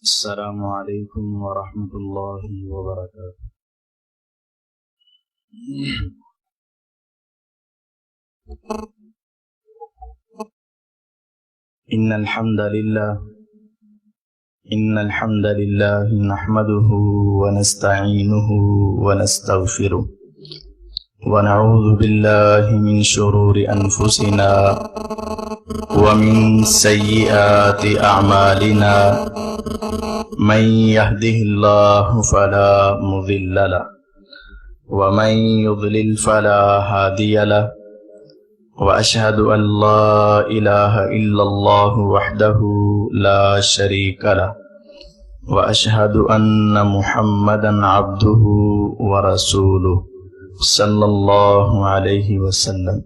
السلام علیکم ورحمۃ اللہ وبرکاتہ۔ ان الحمد للہ نحمده ونستعینه ونستغفره ونعوذ باللہ من شرور انفسنا ومن سیئات اعمالنا من يهده الله فلا مضل له ومن يضلل فلا هادي له وأشهد أن لا إله إلا الله وحده لا شريك له وأشهد أن محمدا عبده ورسوله صلى الله عليه وسلم۔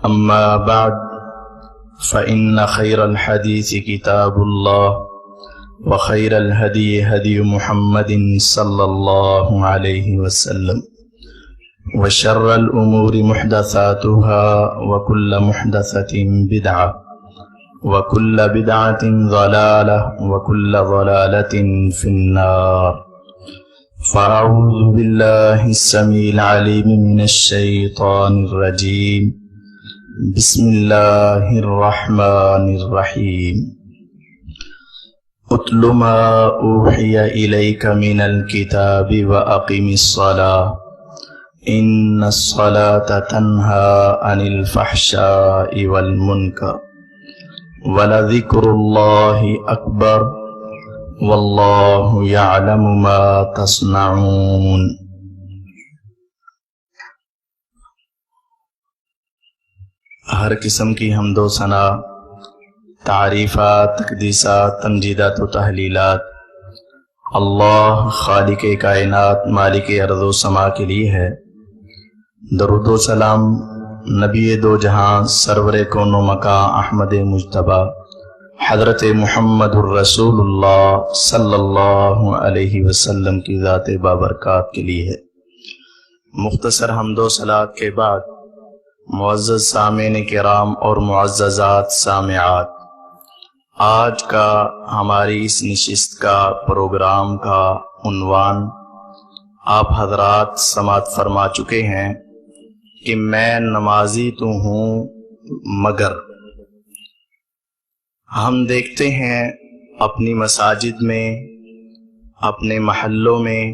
أما بعد فإن خير الحديث كتاب الله وخير الهدي هدي محمد صلى الله عليه وسلم وشر الأمور محدثاتها وكل محدثة بدعة وكل بدعة ضلالة وكل ضلالة في النار۔ فأعوذ بالله السميع العليم من الشيطان الرجيم، بسم الله الرحمن الرحيم۔ اتل ما أوحي إليك من الكتاب وأقم الصلاة إن الصلاة تنهى عن الفحشاء والمنكر ولذكر الله أكبر والله يعلم ما تصنعون۔ ہر قسم کی حمد و ثنا، تعریفات، تقدیسات، تمجیدات و تحلیلات اللہ خالق کائنات مالک ارض و سما کے لیے ہے۔ درود و سلام نبی دو جہاں سرور کون و مکان احمد مجتبی حضرت محمد الرسول اللہ صلی اللہ علیہ وسلم کی ذات بابرکات کے لیے ہے۔ مختصر حمد و صلات کے بعد معزز سامعین کرام اور معززات سامعات، آج کا ہماری اس نشست کا پروگرام کا عنوان آپ حضرات سماعت فرما چکے ہیں کہ میں نمازی تو ہوں مگر۔ ہم دیکھتے ہیں اپنی مساجد میں، اپنے محلوں میں،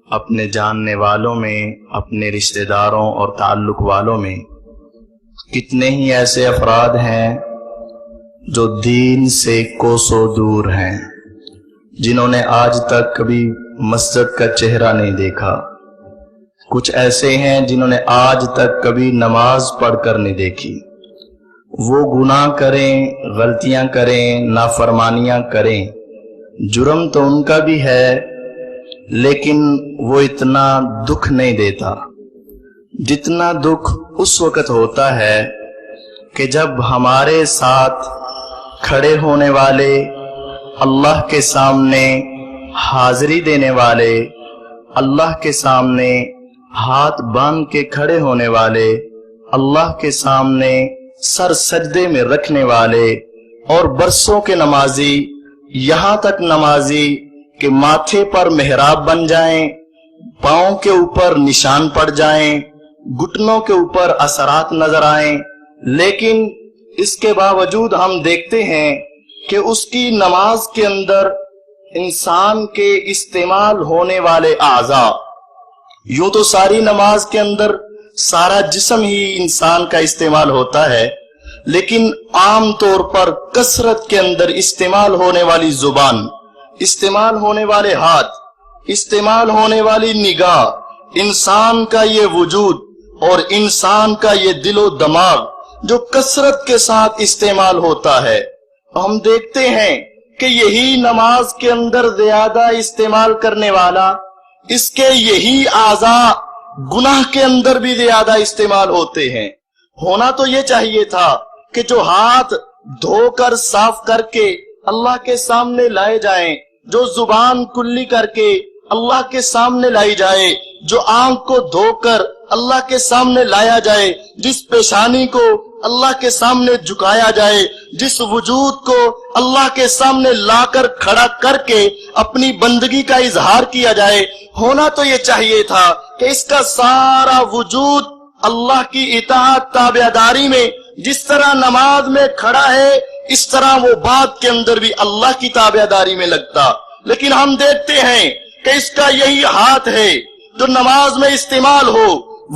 اپنے جاننے والوں میں، اپنے رشتہ داروں اور تعلق والوں میں کتنے ہی ایسے افراد ہیں جو دین سے کوسوں دور ہیں، جنہوں نے آج تک کبھی مسجد کا چہرہ نہیں دیکھا۔ کچھ ایسے ہیں جنہوں نے آج تک کبھی نماز پڑھ کر نہیں دیکھی۔ وہ گناہ کریں، غلطیاں کریں، نافرمانیاں کریں، جرم تو ان کا بھی ہے لیکن وہ اتنا دکھ نہیں دیتا جتنا دکھ اس وقت ہوتا ہے کہ جب ہمارے ساتھ کھڑے ہونے والے، اللہ کے سامنے حاضری دینے والے، اللہ کے سامنے ہاتھ باندھ کے کھڑے ہونے والے، اللہ کے سامنے سر سجدے میں رکھنے والے اور برسوں کے نمازی، یہاں تک نمازی کہ ماتھے پر محراب بن جائیں، پاؤں کے اوپر نشان پڑ جائیں، گھٹنوں کے اوپر اثرات نظر آئیں، لیکن اس کے باوجود ہم دیکھتے ہیں کہ اس کی نماز کے اندر انسان کے استعمال ہونے والے اعضاء، یوں تو ساری نماز کے اندر سارا جسم ہی انسان کا استعمال ہوتا ہے، لیکن عام طور پر کثرت کے اندر استعمال ہونے والی زبان، استعمال ہونے والے ہاتھ، استعمال ہونے والی نگاہ، انسان کا یہ وجود اور انسان کا یہ دل و دماغ جو کثرت کے ساتھ استعمال ہوتا ہے، ہم دیکھتے ہیں کہ یہی نماز کے اندر زیادہ استعمال کرنے والا، اس کے یہی اعضاء گناہ کے اندر بھی زیادہ استعمال ہوتے ہیں۔ ہونا تو یہ چاہیے تھا کہ جو ہاتھ دھو کر صاف کر کے اللہ کے سامنے لائے جائیں، جو زبان کلی کر کے اللہ کے سامنے لائی جائے، جو آنکھ کو دھو کر اللہ کے سامنے لایا جائے، جس پیشانی کو اللہ کے سامنے جھکایا جائے، جس وجود کو اللہ کے سامنے لا کر کھڑا کر کے اپنی بندگی کا اظہار کیا جائے، ہونا تو یہ چاہیے تھا کہ اس کا سارا وجود اللہ کی اطاعت تابعداری میں، جس طرح نماز میں کھڑا ہے اس طرح وہ بات کے اندر بھی اللہ کی تابعداری میں لگتا۔ لیکن ہم دیکھتے ہیں کہ اس کا یہی ہاتھ ہے جو نماز میں استعمال ہو،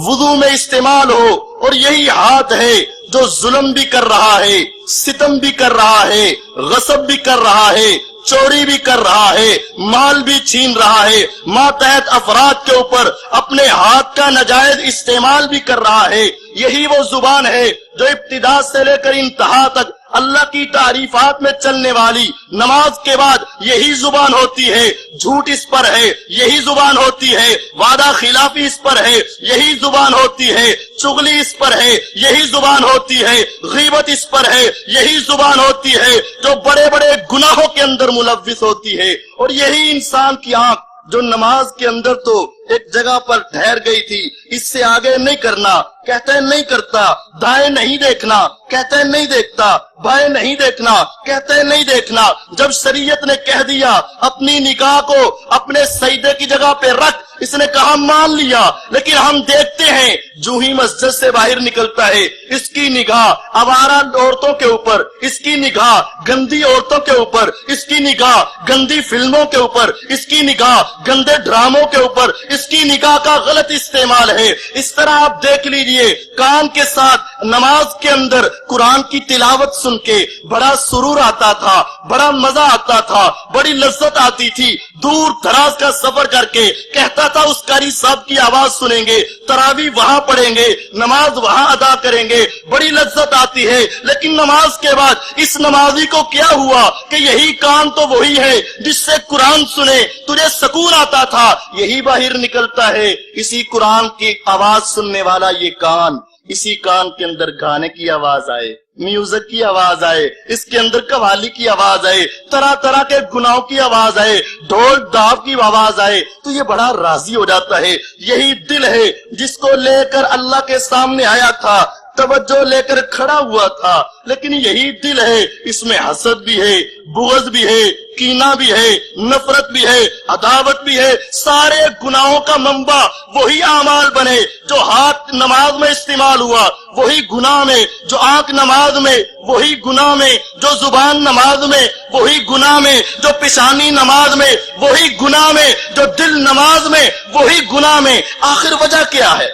وضو میں استعمال ہو، اور یہی ہاتھ ہے جو ظلم بھی کر رہا ہے، ستم بھی کر رہا ہے، غصب بھی کر رہا ہے، چوری بھی کر رہا ہے، مال بھی چھین رہا ہے، ماتحت افراد کے اوپر اپنے ہاتھ کا ناجائز استعمال بھی کر رہا ہے۔ یہی وہ زبان ہے جو ابتدا سے لے کر انتہا تک اللہ کی تعریفات میں چلنے والی، نماز کے بعد یہی زبان ہوتی ہے، جھوٹ اس پر ہے، یہی زبان ہوتی ہے، وعدہ خلافی اس پر ہے، یہی زبان ہوتی ہے، چغلی اس پر ہے، یہی زبان ہوتی ہے، غیبت اس پر ہے، یہی زبان ہوتی ہے جو بڑے بڑے گناہوں کے اندر ملوث ہوتی ہے۔ اور یہی انسان کی آنکھ جو نماز کے اندر تو ایک جگہ پر ٹھہر گئی تھی، اس سے آگے نہیں کرنا، کہتا ہے نہیں کرتا، دائیں نہیں دیکھنا، کہتا ہے نہیں دیکھتا، بائیں نہیں دیکھنا، کہتا ہے نہیں دیکھنا۔ جب شریعت نے کہہ دیا اپنی نگاہ کو اپنے سجدے کی جگہ پہ رکھ، اس نے کہا مان لیا، لیکن ہم دیکھتے ہیں جو ہی مسجد سے باہر نکلتا ہے اس کی نگاہ آوارہ عورتوں کے اوپر، اس کی نگاہ گندی عورتوں کے اوپر، اس کی نگاہ گندی فلموں کے اوپر، اس کی نگاہ گندے ڈراموں کے اوپر، اس کی نگاہ کا غلط استعمال ہے۔ اس طرح آپ دیکھ لیجئے، کان کے ساتھ نماز کے اندر قرآن کی تلاوت سن کے بڑا سرور آتا تھا، بڑا مزہ آتا تھا، بڑی لذت آتی تھی۔ دور دراز کا سفر کر کے کہتا تھا اس قاری صاحب کی آواز سنیں گے، تراویح وہاں پڑھیں گے، نماز وہاں ادا کریں گے، بڑی لذت آتی ہے۔ لیکن نماز کے بعد اس نمازی کو کیا ہوا کہ یہی کان تو وہی ہے جس سے قرآن سنے تجھے سکون آتا تھا، یہی باہر نکلتا ہے اسی قرآن کی آواز سننے والا یہ کان، اسی کان کے اندر گانے کی آواز آئے، میوزک کی آواز آئے، اس کے اندر قوالی کی آواز آئے، طرح طرح کے گناہوں کی آواز آئے، ڈھول ڈھاپ کی آواز آئے، تو یہ بڑا راضی ہو جاتا ہے۔ یہی دل ہے جس کو لے کر اللہ کے سامنے آیا تھا، توجہ لے کر کھڑا ہوا تھا، لیکن یہی دل ہے، اس میں حسد بھی ہے، بغض بھی ہے، کینہ بھی ہے، نفرت بھی ہے، عداوت بھی ہے، سارے گناہوں کا منبع وہی اعمال بنے جو ہاتھ نماز میں استعمال ہوا، وہی گناہ میں، جو آنکھ نماز میں، وہی گناہ میں، جو زبان نماز میں، وہی گناہ میں، جو پیشانی نماز میں، وہی گناہ میں، جو دل نماز میں، وہی گناہ میں۔ آخر وجہ کیا ہے؟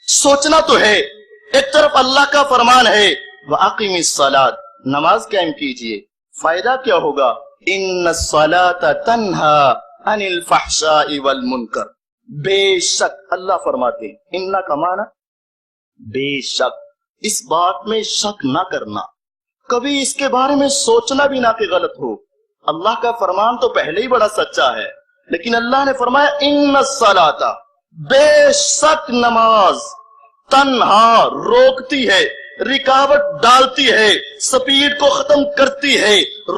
سوچنا تو ہے۔ ایک طرف اللہ کا فرمان ہے وَأَقِمِ الصَّلَاةَ، نماز قائم کیجئے، فائدہ کیا ہوگا؟ إِنَّ الصَّلَاةَ تَنْهَا عَنِ الْفَحْشَاءِ وَالْمُنْكَرِ، بے شک اللہ فرماتے ہیں اِنَّا کا معنی بے شک، اس بات میں شک نہ کرنا، کبھی اس کے بارے میں سوچنا بھی نہ کہ غلط ہو۔ اللہ کا فرمان تو پہلے ہی بڑا سچا ہے، لیکن اللہ نے فرمایا إِنَّ الصَّلَاةَ، بے شک نماز تنہا روکتی ہے، رکاوٹ ڈالتی ہے، سپیڈ کو ختم کرتی ہے،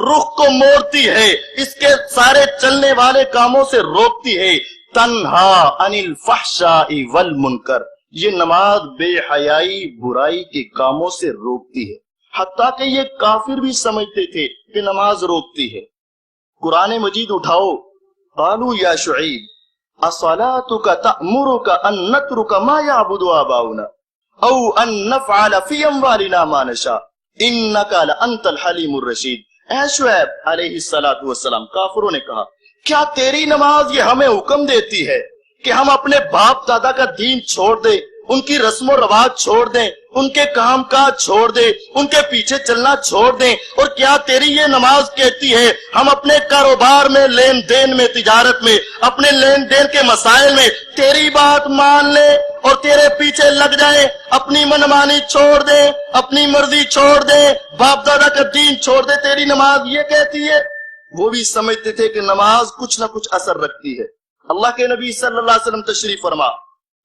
رخ کو موڑتی ہے، اس کے سارے چلنے والے کاموں سے روکتی ہے۔ تنہا عن الفحشاء والمنکر، یہ نماز بے حیائی برائی کے کاموں سے روکتی ہے۔ حتیٰ کہ یہ کافر بھی سمجھتے تھے کہ نماز روکتی ہے۔ قرآن مجید اٹھاؤ، قالوا یا شعیب اصلاتک تأمرک ان نترک ما یعبد آباؤنا او ان نفعل فی اموالنا ما نشاء انک لانت الحلیم الرشید۔ اے شعیب علیہ السلام، کافروں نے کہا کیا تیری نماز یہ ہمیں حکم دیتی ہے کہ ہم اپنے باپ دادا کا دین چھوڑ دیں، ان کی رسم و رواج چھوڑ دیں، ان کے کام کاج چھوڑ دیں، ان کے پیچھے چلنا چھوڑ دیں؟ اور کیا تیری یہ نماز کہتی ہے ہم اپنے کاروبار میں، لین دین میں، تجارت میں، اپنے لین دین کے مسائل میں تیری بات مان لیں اور تیرے پیچھے لگ جائیں، اپنی منمانی چھوڑ دیں، اپنی مرضی چھوڑ دیں، باپ دادا کا دین چھوڑ دیں؟ تیری نماز یہ کہتی ہے؟ وہ بھی سمجھتے تھے کہ نماز کچھ نہ کچھ اثر رکھتی ہے۔ اللہ کے نبی صلی اللہ علیہ وسلم تشریف فرما،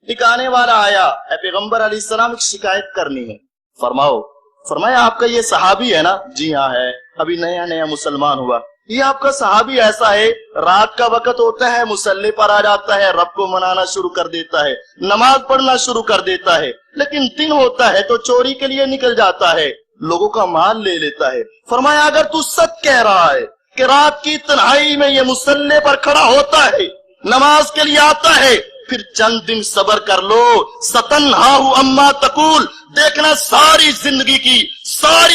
ایک آنے والا آیا، اے پیغمبر علیہ السلام ایک شکایت کرنی ہے، فرماؤ۔ فرمایا آپ کا یہ صحابی ہے نا؟ جی ہاں ہے، ابھی نیا نیا مسلمان ہوا۔ یہ آپ کا صحابی ایسا ہے، رات کا وقت ہوتا ہے مصلی پر آ جاتا ہے، رب کو منانا شروع کر دیتا ہے، نماز پڑھنا شروع کر دیتا ہے، لیکن دن ہوتا ہے تو چوری کے لیے نکل جاتا ہے، لوگوں کا مال لے لیتا ہے۔ فرمایا اگر تو سچ کہہ رہا ہے کہ رات کی تنہائی میں یہ مصلی پر کھڑا ہوتا ہے، نماز کے لیے آتا ہے، پھر چند دن صبر کر لو، ستنہاہ اما تقول، دیکھنا ساری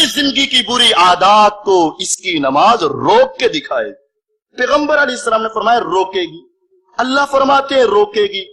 زندگی کی بری عادات کو اس کی نماز روک کے دکھائے۔ پیغمبر علیہ السلام نے فرمایا روکے گی، اللہ فرماتے ہیں روکے گی۔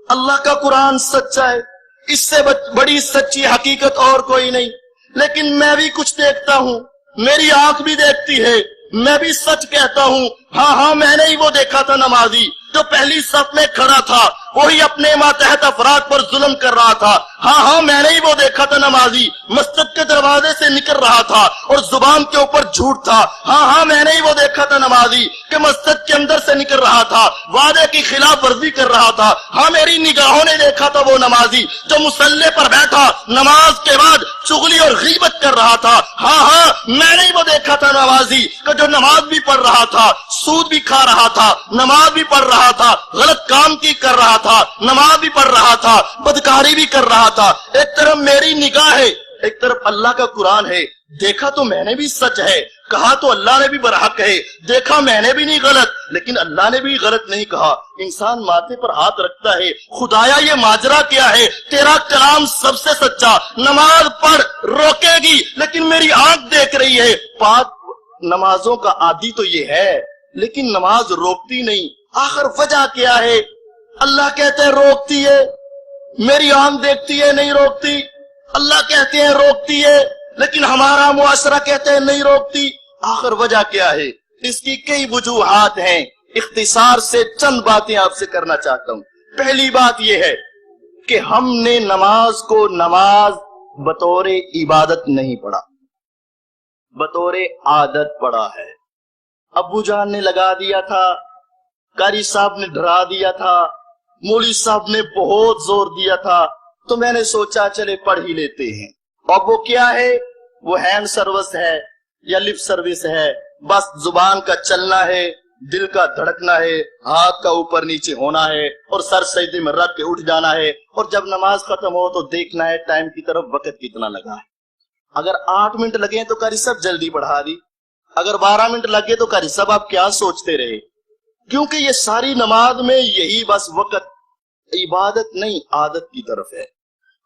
اللہ کا قرآن سچا ہے، اس سے بڑی سچی حقیقت اور کوئی نہیں۔ لیکن میں بھی کچھ دیکھتا ہوں، میری آنکھ بھی دیکھتی ہے، میں بھی سچ کہتا ہوں۔ ہاں میں نے ہی وہ دیکھا تھا نمازی جو پہلی صف میں کھڑا تھا، وہی اپنے ماتحت افراد پر ظلم کر رہا تھا۔ ہاں میں نے ہی وہ دیکھا تھا نمازی مسجد کے دروازے سے نکل رہا تھا اور زبان کے اوپر جھوٹ تھا۔ ہاں میں نے ہی وہ دیکھا تھا نمازی کہ مسجد کے اندر سے نکل رہا تھا، وعدے کی خلاف ورزی کر رہا تھا۔ ہاں میری نگاہوں نے دیکھا تھا وہ نمازی جو مصلی پر بیٹھا نماز کے بعد چغلی اور غیبت کر رہا تھا۔ ہاں میں نے ہی وہ دیکھا تھا نمازی کہ جو نماز بھی پڑھ رہا تھا، سود بھی کھا رہا تھا، نماز بھی پڑھ رہا تھا، غلط کام کی کر رہا تھا، نماز بھی پڑھ رہا تھا، بدکاری بھی کر رہا تھا۔ ایک طرف میری نگاہ ہے، ایک طرف اللہ کا قرآن ہے۔ دیکھا تو میں نے بھی سچ ہے، کہا تو اللہ نے بھی برحق ہے، دیکھا میں نے بھی نہیں غلط، لیکن اللہ نے بھی غلط نہیں کہا۔ انسان ماتھے پر ہاتھ رکھتا ہے، خدایا یہ ماجرا کیا ہے؟ تیرا کلام سب سے سچا، نماز پڑھ روکے گی لیکن میری آنکھ دیکھ رہی ہے۔ پاک نمازوں کا عادی تو یہ ہے لیکن نماز روکتی نہیں، آخر وجہ کیا ہے؟ اللہ کہتے ہیں روکتی ہے، میری آنکھ دیکھتی ہے نہیں روکتی۔ اللہ کہتے ہیں روکتی ہے لیکن ہمارا معاشرہ کہتے ہیں نہیں روکتی، آخر وجہ کیا ہے؟ اس کی کئی وجوہات ہیں، اختصار سے چند باتیں آپ سے کرنا چاہتا ہوں۔ پہلی بات یہ ہے کہ ہم نے نماز کو نماز بطور عبادت نہیں پڑھا، بطور عادت پڑھا ہے۔ ابو جان نے لگا دیا تھا، قاری صاحب نے ڈرا دیا تھا، مولوی صاحب نے بہت زور دیا تھا، تو میں نے سوچا چلے پڑھ ہی لیتے ہیں۔ اور وہ کیا ہے؟ وہ ہینڈ سروس ہے یا لپ سروس ہے، بس زبان کا چلنا ہے، دل کا دھڑکنا ہے، ہاتھ کا اوپر نیچے ہونا ہے اور سر سجدے میں رکھ کے اٹھ جانا ہے، اور جب نماز ختم ہو تو دیکھنا ہے ٹائم کی طرف وقت کتنا لگا ہے۔ اگر 8 منٹ لگے تو قاری صاحب جلدی بڑھا دی، اگر 12 منٹ لگے تو قاری صاحب آپ کیا سوچتے رہے؟ کیونکہ یہ ساری نماز میں یہی بس وقت، عبادت نہیں عادت کی طرف ہے۔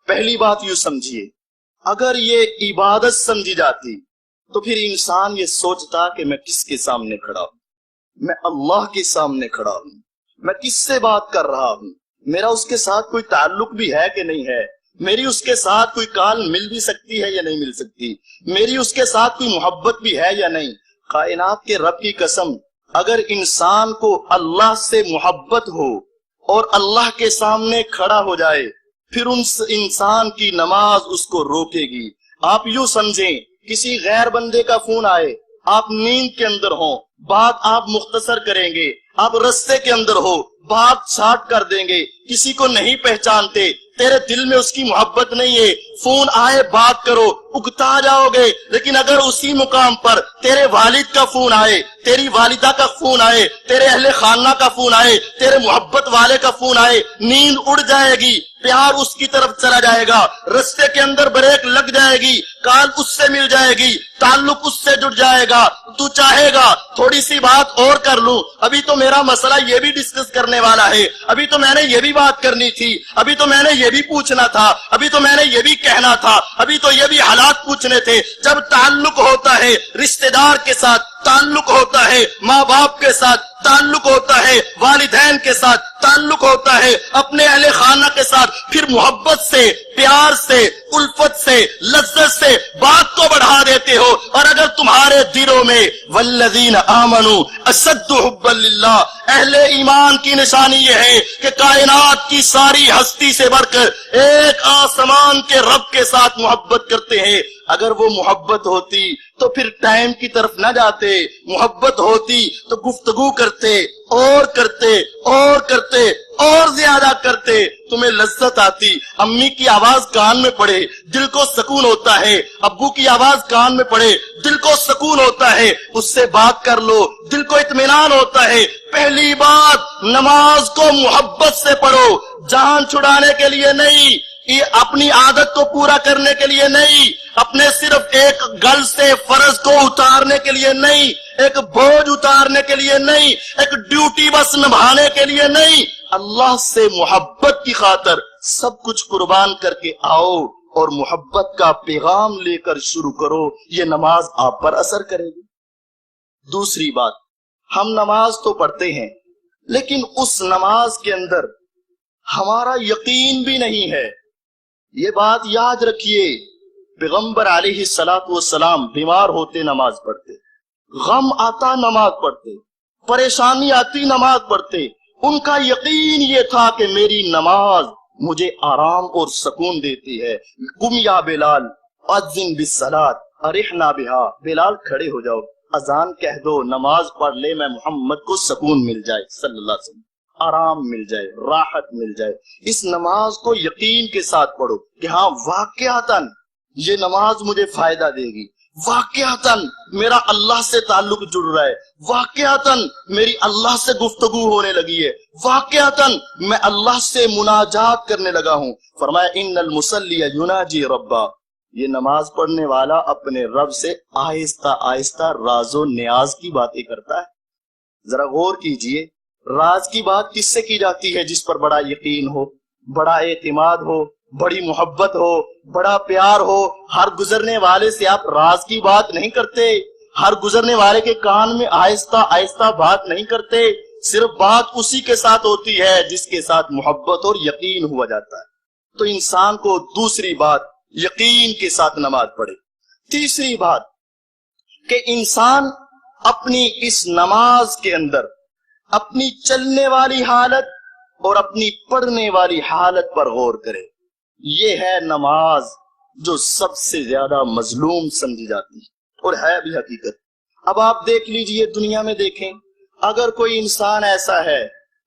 پہلی بات یوں سمجھیے، اگر یہ عبادت سمجھی جاتی تو پھر انسان یہ سوچتا کہ میں کس کے سامنے کھڑا ہوں، میں اللہ کے سامنے کھڑا ہوں، میں کس سے بات کر رہا ہوں، میرا اس کے ساتھ کوئی تعلق بھی ہے کہ نہیں ہے، میری اس کے ساتھ کوئی کال مل بھی سکتی ہے یا نہیں مل سکتی، میری اس کے ساتھ کوئی محبت بھی ہے یا نہیں۔ کائنات کے رب کی قسم، اگر انسان کو اللہ سے محبت ہو اور اللہ کے سامنے کھڑا ہو جائے پھر انسان کی نماز اس کو روکے گی۔ آپ یوں سمجھیں، کسی غیر بندے کا فون آئے، آپ نیند کے اندر ہوں، بات آپ مختصر کریں گے، آپ رستے کے اندر ہو، بات چھاٹ کر دیں گے، کسی کو نہیں پہچانتے، تیرے دل میں اس کی محبت نہیں ہے، فون آئے بات کرو، اگتا جاؤ گے۔ لیکن اگر اسی مقام پر تیرے والد کا فون آئے، تیری والدہ کا فون آئے، تیرے اہل خانہ کا فون آئے، تیرے محبت والے کا فون آئے، نیند اڑ جائے گی، پیار اس کی طرف چلا جائے گا، رستے کے اندر بریک لگ جائے گی، کال اس سے مل جائے گی، تعلق اس سے جڑ جائے گا، تو چاہے گا تھوڑی سی بات اور کر لوں، ابھی تو میرا مسئلہ یہ بھی ڈسکس کرنے والا ہے، ابھی تو میں نے یہ بھی بات کرنی تھی، ابھی تو میں نے یہ بھی پوچھنا تھا، ابھی تو میں نے یہ بھی کہنا تھا، ابھی تو یہ بھی حالات پوچھنے تھے۔ جب تعلق ہوتا ہے رشتہ دار کے ساتھ، تعلق ہوتا ہے ماں باپ کے ساتھ، تعلق ہوتا ہے والدین کے ساتھ، تعلق ہوتا ہے اپنے اہل خانہ کے ساتھ، پھر محبت سے، پیار سے، الفت سے، لذت سے بات کو بڑھا دیتے ہو۔ اور اگر تمہارے دلوں میں والذین آمنوا اشد حبا للہ، اہل ایمان کی نشانی یہ ہے کہ کائنات کی ساری ہستی سے بڑھ کر ایک آسمان کے رب کے ساتھ محبت کرتے ہیں۔ اگر وہ محبت ہوتی تو پھر ٹائم کی طرف نہ جاتے، محبت ہوتی تو گفتگو کرتے اور کرتے اور کرتے اور زیادہ کرتے، تمہیں لذت آتی۔ امی کی آواز کان میں پڑے دل کو سکون ہوتا ہے، ابو کی آواز کان میں پڑے دل کو سکون ہوتا ہے، اس سے بات کر لو دل کو اطمینان ہوتا ہے۔ پہلی بات، نماز کو محبت سے پڑھو، جان چھڑانے کے لیے نہیں، اپنی عادت کو پورا کرنے کے لیے نہیں، اپنے صرف ایک گل سے فرض کو اتارنے کے لیے نہیں، ایک بوجھ اتارنے کے لیے نہیں، ایک ڈیوٹی بس نبھانے کے لیے نہیں، اللہ سے محبت کی خاطر سب کچھ قربان کر کے آؤ اور محبت کا پیغام لے کر شروع کرو، یہ نماز آپ پر اثر کرے گی۔ دوسری بات، ہم نماز تو پڑھتے ہیں لیکن اس نماز کے اندر ہمارا یقین بھی نہیں ہے۔ یہ بات یاد رکھیے، پیغمبر علیہ الصلوۃ والسلام بیمار ہوتے نماز پڑھتے، غم آتا نماز پڑھتے، پریشانی آتی نماز پڑھتے، ان کا یقین یہ تھا کہ میری نماز مجھے آرام اور سکون دیتی ہے۔ قم یا بلال اذن بالصلاۃ ارحنا بہا، بلال کھڑے ہو جاؤ، اذان کہہ دو، نماز پڑھ لے، میں محمد کو سکون مل جائے صلی اللہ علیہ وسلم، آرام مل جائے، راحت مل جائے۔ اس نماز کو یقین کے ساتھ پڑھو کہ ہاں واقعتاً یہ نماز مجھے فائدہ دے گی، واقعتاً میرا اللہ سے تعلق جڑ رہا ہے، واقعتاً میری اللہ سے گفتگو ہونے لگی ہے، واقعتاً میں اللہ سے مناجات کرنے لگا ہوں۔ فرمایا ان المصلی یناجی ربا، یہ نماز پڑھنے والا اپنے رب سے آہستہ آہستہ راز و نیاز کی باتیں کرتا ہے۔ ذرا غور کیجئے، راز کی بات کس سے کی جاتی ہے؟ جس پر بڑا یقین ہو، بڑا اعتماد ہو، بڑی محبت ہو، بڑا پیار ہو۔ ہر گزرنے والے سے آپ راز کی بات نہیں کرتے، ہر گزرنے والے کے کان میں آہستہ آہستہ بات نہیں کرتے، صرف بات اسی کے ساتھ ہوتی ہے جس کے ساتھ محبت اور یقین ہوا جاتا ہے۔ تو انسان کو دوسری بات، یقین کے ساتھ نماز پڑھے۔ تیسری بات کہ انسان اپنی اس نماز کے اندر اپنی چلنے والی حالت اور اپنی پڑھنے والی حالت پر غور کرے۔ یہ ہے نماز جو سب سے زیادہ مظلوم سمجھی جاتی ہے اور ہے بھی حقیقت۔ اب آپ دیکھ لیجئے، دنیا میں دیکھیں، اگر کوئی انسان ایسا ہے،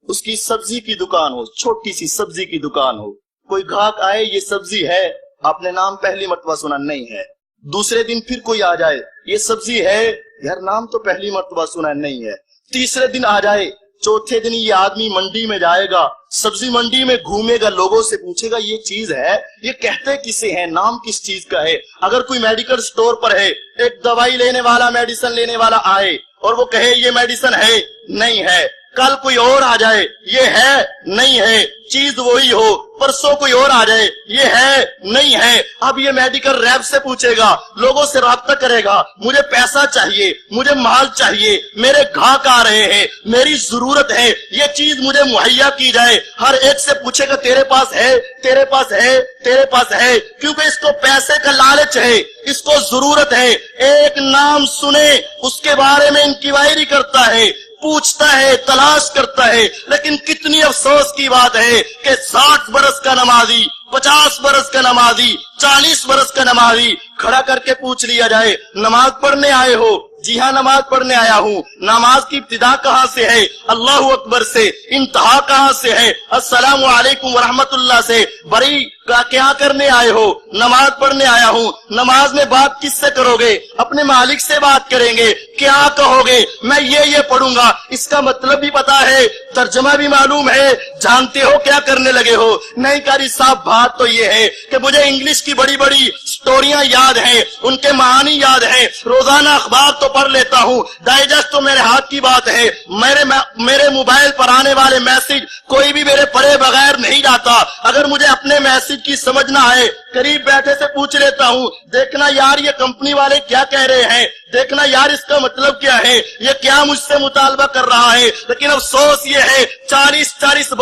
اس کی سبزی کی دکان ہو، چھوٹی سی سبزی کی دکان ہو، کوئی گاہک آئے، یہ سبزی ہے، آپ نے نام پہلی مرتبہ سنا، نہیں ہے، دوسرے دن پھر کوئی آ جائے، یہ سبزی ہے، یار نام تو پہلی مرتبہ سنا، نہیں ہے، تیسرے دن آ جائے، چوتھے دن یہ آدمی منڈی میں جائے گا، سبزی منڈی میں گھومے گا، لوگوں سے پوچھے گا یہ چیز ہے، یہ کہتے کسے ہیں، نام کس چیز کا ہے۔ اگر کوئی میڈیکل سٹور پر ہے، ایک دوائی لینے والا، میڈیسن لینے والا آئے اور وہ کہے یہ میڈیسن ہے، نہیں ہے، کل کوئی اور آ جائے، یہ ہے، نہیں ہے، چیز وہی ہو، پرسوں کوئی اور آ جائے، یہ ہے، نہیں ہے، اب یہ میڈیکل ریپ سے پوچھے گا، لوگوں سے رابطہ کرے گا، مجھے پیسہ چاہیے، مجھے مال چاہیے، میرے گاہک آ رہے ہیں، میری ضرورت ہے، یہ چیز مجھے مہیا کی جائے، ہر ایک سے پوچھے گا تیرے پاس ہے، تیرے پاس ہے، تیرے پاس ہے، کیونکہ اس کو پیسے کا لالچ ہے، اس کو ضرورت ہے، ایک نام سنے اس کے بارے میں انکوائری کرتا ہے، پوچھتا ہے، تلاش کرتا ہے۔ لیکن کتنی افسوس کی بات ہے کہ 60 برس کا نمازی، 50 برس کا نمازی، 40 برس کا نمازی کھڑا کر کے پوچھ لیا جائے نماز پڑھنے آئے ہو؟ جی ہاں نماز پڑھنے آیا ہوں۔ نماز کی ابتدا کہاں سے ہے؟ اللہ اکبر سے۔ انتہا کہاں سے ہے؟ السلام علیکم ورحمت اللہ سے۔ بری کیا کرنے آئے ہو؟ نماز پڑھنے آیا ہوں۔ نماز میں بات کس سے کرو گے؟ اپنے مالک سے بات کریں گے۔ کیا کہو گے؟ میں یہ پڑھوں گا۔ اس کا مطلب بھی پتا ہے، ترجمہ بھی معلوم ہے، جانتے ہو کیا کرنے لگے ہو؟ نہیں قاری صاحب، بات تو یہ ہے کہ مجھے انگلش کی بڑی بڑی سٹوریاں یاد ہیں، ان کے معانی یاد ہیں، روزانہ اخبار تو پڑھ لیتا ہوں، ڈائجسٹ تو میرے ہاتھ کی بات ہے، میرے موبائل پر آنے والے میسج کوئی بھی میرے پڑھے بغیر نہیں جاتا۔ اگر مجھے اپنے میسج کی سمجھ نہ آئے، قریب بیٹھے سے پوچھ لیتا ہوں، دیکھنا یار یہ کمپنی والے کیا کہہ رہے ہیں، دیکھنا یار اس کا مطلب کیا ہے، یہ کیا مجھ سے مطالبہ کر رہا ہے۔ لیکن افسوس یہ ہے 40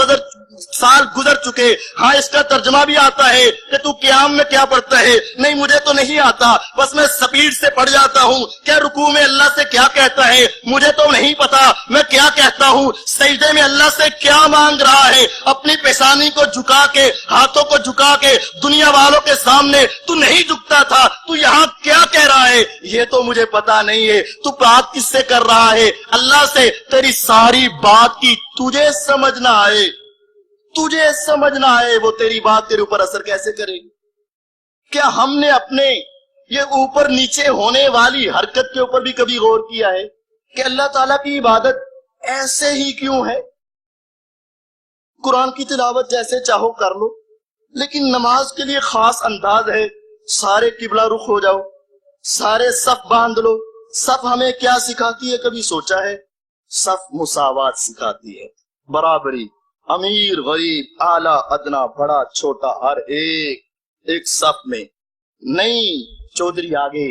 سال گزر چکے. ہاں اس کا ترجمہ بھی آتا ہے کہ تو قیام میں کیا پڑھتا ہے. نہیں مجھے تو نہیں آتا, بس میں سپیڈ سے پڑھ جاتا ہوں. کیا رکوع میں اللہ سے کیا کہتا ہے مجھے تو نہیں پتا, میں کیا کہتا ہوں. سجدے میں اللہ سے کیا مانگ رہا ہے, اپنی پیشانی کو جھکا کے, ہاتھوں کو جھکا کے دنیا والوں کے سامنے تو نہیں جھکتا تھا, تو یہاں کیا کہہ رہا ہے یہ تو مجھے پتا نہیں ہے. تو بات کس سے کر رہا ہے؟ اللہ سے. تیری ساری بات کی تجھے سمجھنا ہے, تجھے سمجھنا ہے وہ تیری بات تیرے اوپر اثر کیسے کرے گی. کیا ہم نے اپنے یہ اوپر نیچے ہونے والی حرکت کے اوپر بھی کبھی غور کیا ہے کہ اللہ تعالیٰ کی عبادت ایسے ہی کیوں ہے؟ قرآن کی تلاوت جیسے چاہو کر لو, لیکن نماز کے لیے خاص انداز ہے. سارے قبلہ رخ ہو جاؤ, سارے صف باندھ لو. صف ہمیں کیا سکھاتی ہے, کبھی سوچا ہے؟ صف مساوات سکھاتی ہے, برابری. امیر غریب اعلیٰ ادنا بڑا چھوٹا ہر ایک صف میں. نہیں چودھری آگے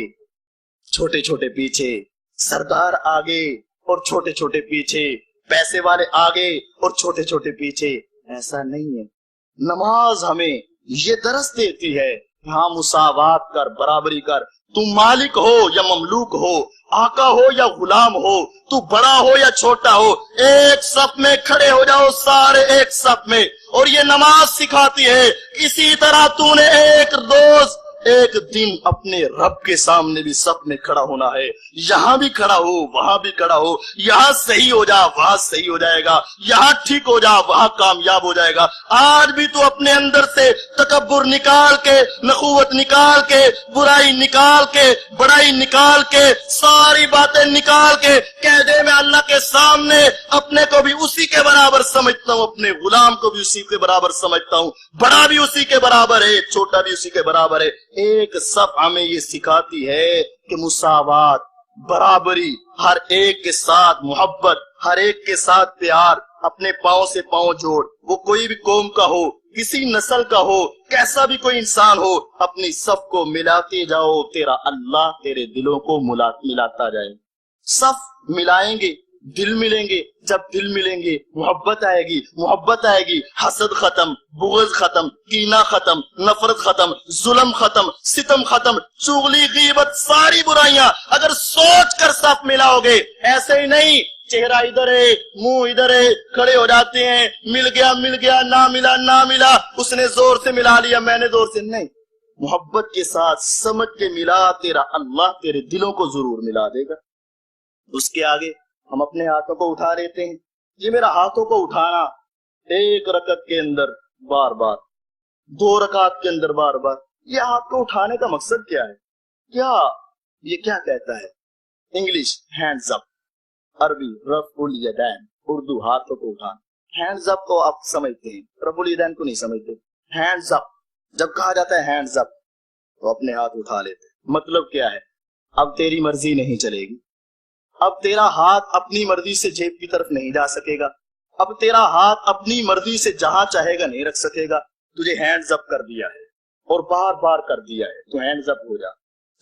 چھوٹے چھوٹے پیچھے, سردار آگے اور چھوٹے چھوٹے پیچھے, پیسے والے آگے اور چھوٹے چھوٹے پیچھے. ایسا نہیں ہے. نماز ہمیں یہ درس دیتی ہے, ہاں مساوات کر, برابری کر. تم مالک ہو یا مملوک ہو, آقا ہو یا غلام ہو, تو بڑا ہو یا چھوٹا ہو, ایک صف میں کھڑے ہو جاؤ, سارے ایک صف میں. اور یہ نماز سکھاتی ہے. اسی طرح تو نے ایک روز ایک دن اپنے رب کے سامنے بھی صف میں کھڑا ہونا ہے. یہاں بھی کھڑا ہو, وہاں بھی کھڑا ہو. یہاں صحیح ہو جا, وہاں صحیح ہو جائے گا. یہاں ٹھیک ہو جا, وہاں کامیاب ہو جائے گا. آج بھی تو اپنے اندر سے تکبر نکال کے, نخوت نکال کے, برائی نکال کے, بڑائی نکال کے, ساری باتیں نکال کے کہہ دے میں اللہ کے سامنے اپنے کو بھی اسی کے برابر سمجھتا ہوں, اپنے غلام کو بھی اسی کے برابر سمجھتا ہوں. بڑا بھی اسی کے برابر ہے, چھوٹا بھی اسی کے برابر ہے. ایک صف ہمیں یہ سکھاتی ہے کہ مساوات, برابری, ہر ایک کے ساتھ محبت, ہر ایک کے ساتھ پیار. اپنے پاؤں سے پاؤں جوڑ, وہ کوئی بھی قوم کا ہو, کسی نسل کا ہو, کیسا بھی کوئی انسان ہو, اپنی صف کو ملاتے جاؤ. تیرا اللہ تیرے دلوں کو ملاتا جائے. صف ملائیں گے, دل ملیں گے. جب دل ملیں گے محبت آئے گی, محبت آئے گی, حسد ختم, بغض ختم, کینہ ختم, نفرت ختم, ظلم ختم, ستم ختم, چغلی غیبت, ساری برائیاں. اگر سوچ کر صف ملاؤ گے, ایسے ہی نہیں چہرہ ادھر ہے, منہ ادھر ہے, کھڑے ہو جاتے ہیں, مل گیا مل گیا, نہ ملا نہ ملا, اس نے زور سے ملا لیا, میں نے زور سے نہیں. محبت کے ساتھ سمجھ کے ملا, تیرا اللہ تیرے دلوں کو ضرور ملا دے گا. اس کے آگے ہم اپنے ہاتھوں کو اٹھا لیتے ہیں. یہ میرا ہاتھوں کو اٹھانا ایک رکعت کے اندر بار بار, 2 رکعت کے اندر بار بار, یہ ہاتھ کو اٹھانے کا مقصد کیا ہے؟ کیا یہ کیا کہتا ہے؟ انگلش ہینڈز اپ, عربی رفع الیدین, اردو ہاتھوں کو اٹھانا. ہینڈز اپ کو آپ سمجھتے ہیں, رفع الیدین کو نہیں سمجھتے. ہینڈز اپ جب کہا جاتا ہے ہینڈز اپ تو اپنے ہاتھ اٹھا لیتے. مطلب کیا ہے؟ اب تیری مرضی نہیں چلے گی, اب تیرا ہاتھ اپنی مرضی سے جیب کی طرف نہیں جا سکے گا, اب تیرا ہاتھ اپنی مرضی سے جہاں چاہے گا نہیں رکھ سکے گا. تجھے ہینڈز اپ کر دیا ہے اور بار بار کر دیا ہے, تو ہینڈز اپ ہو جا.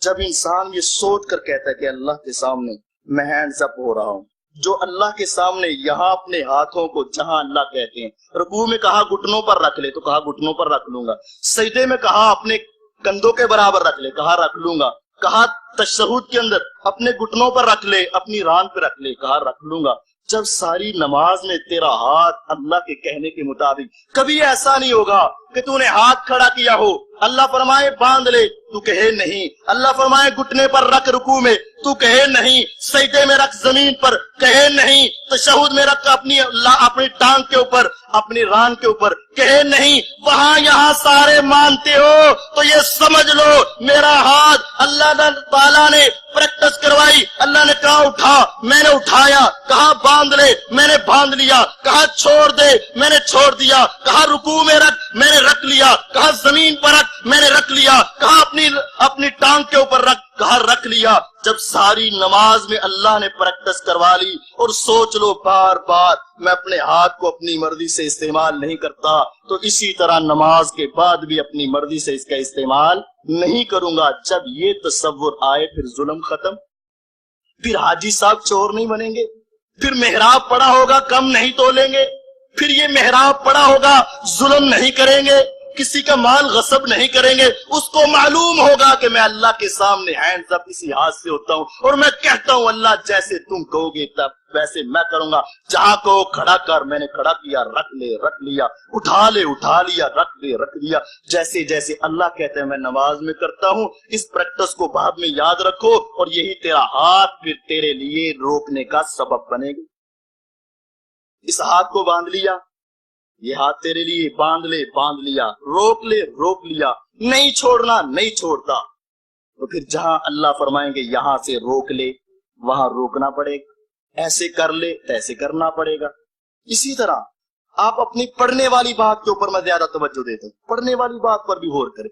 جب انسان یہ سوچ کر کہتا ہے کہ اللہ کے سامنے میں ہینڈز اپ ہو رہا ہوں, جو اللہ کے سامنے یہاں اپنے ہاتھوں کو جہاں اللہ کہتے ہیں, رکوع میں کہا گھٹنوں پر رکھ لے, تو کہا گھٹنوں پر رکھ لوں گا. سجدے میں کہا اپنے کندھوں کے برابر رکھ لے, کہا رکھ لوں گا. کہا تشہد کے اندر اپنے گھٹنوں پر رکھ لے, اپنی ران پہ رکھ لے, کہا رکھ لوں گا. جب ساری نماز میں تیرا ہاتھ اللہ کے کہنے کے مطابق, کبھی ایسا نہیں ہوگا کہ تو نے ہاتھ کھڑا کیا ہو, اللہ فرمائے باندھ لے, تو کہے نہیں. اللہ فرمائے گھٹنے پر رکھ رکوع میں, تو کہے نہیں. سجدے میں رکھ زمین پر, کہے نہیں. تشہد میں رکھ اپنی ٹانگ کے اوپر, اپنی ران کے اوپر, کہے نہیں. وہاں یہاں سارے مانتے ہو تو یہ سمجھ لو میرا ہاتھ اللہ تعالیٰ نے پریکٹس کروائی. اللہ نے کہا اٹھا, میں نے اٹھایا. کہا باندھ لے, میں نے باندھ لیا. کہا چھوڑ دے, میں نے چھوڑ دیا. کہا رکوع میں رکھ, میں نے رکھ لیا. کہا زمین پر رکھ, میں نے رکھ لیا. کہا اپنی ٹانگ کے اوپر رکھ, کہا رکھ لیا. جب ساری نماز میں اللہ نے پریکٹس کروا لی, اور سوچ لو بار بار میں اپنے ہاتھ کو اپنی مرضی سے استعمال نہیں کرتا, تو اسی طرح نماز کے بعد بھی اپنی مرضی سے اس کا استعمال نہیں کروں گا. جب یہ تصور آئے پھر ظلم ختم, پھر حاجی صاحب چور نہیں بنیں گے, پھر محراب پڑا ہوگا کم نہیں تولیں گے, پھر یہ محراب پڑا ہوگا، ظلم نہیں کریں گے، کسی کا مال غصب نہیں کریں گے، اس کو معلوم ہوگا کہ میں اللہ کے سامنے ہینڈز اپ اسی ہاتھ سے ہوتا ہوں اور میں کہتا ہوں اللہ جیسے تم کہو گے تب ویسے میں کروں گا، جہاں کہو کھڑا کر، میں نے کھڑا کیا، رکھ لے رکھ لیا، اٹھا لے اٹھا لیا، رکھ لے رکھ لیا، جیسے جیسے اللہ کہتے ہیں میں نماز میں کرتا ہوں۔ اس پریکٹس کو بعد میں یاد رکھو اور یہی تیرا ہاتھ پھر تیرے لیے روکنے کا سبب بنے گا۔ اس ہاتھ کو باندھ لیا، یہ ہاتھ تیرے لیے، باندھ لے باندھ لیا، روک لے روک لیا، نہیں چھوڑنا نہیں چھوڑتا، تو پھر جہاں اللہ فرمائیں گے یہاں سے روک لے وہاں روکنا پڑے گا، ایسے کر لے ایسے کرنا پڑے گا۔ اسی طرح آپ اپنی پڑھنے والی بات کے اوپر میں زیادہ توجہ دیتا ہوں، پڑھنے والی بات پر بھی غور کریں۔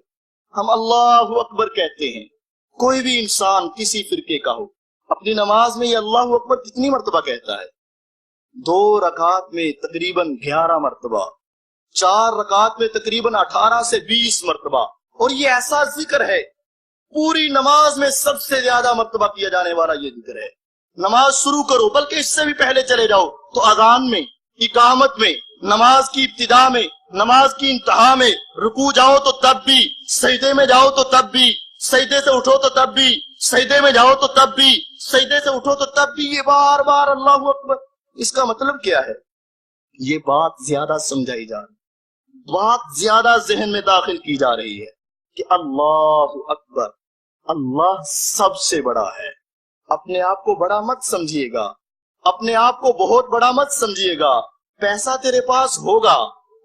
ہم اللہ اکبر کہتے ہیں، کوئی بھی انسان کسی فرقے کا ہو اپنی نماز میں یہ اللہ اکبر کتنی مرتبہ کہتا ہے؟ 2 رکعات میں تقریباً 11 مرتبہ، 4 رکعات میں تقریباً 18 سے 20 مرتبہ، اور یہ ایسا ذکر ہے پوری نماز میں سب سے زیادہ مرتبہ کیا جانے والا یہ ذکر ہے۔ نماز شروع کرو، بلکہ اس سے بھی پہلے چلے جاؤ تو اذان میں، اقامت میں، نماز کی ابتدا میں، نماز کی انتہا میں، رکوع جاؤ تو تب بھی، سجدے میں جاؤ تو تب بھی، سجدے سے اٹھو تو تب بھی، سجدے میں جاؤ تو تب بھی، سجدے سے اٹھو تو تب بھی، یہ بار بار اللہ اکبر۔ اس کا مطلب کیا ہے؟ یہ بات زیادہ سمجھائی جا رہی، بات زیادہ ذہن میں داخل کی جا رہی ہے کہ اللہ اکبر، اللہ سب سے بڑا ہے۔ اپنے آپ کو بڑا مت سمجھیے گا، اپنے آپ کو بہت بڑا مت سمجھیے گا۔ پیسہ تیرے پاس ہوگا،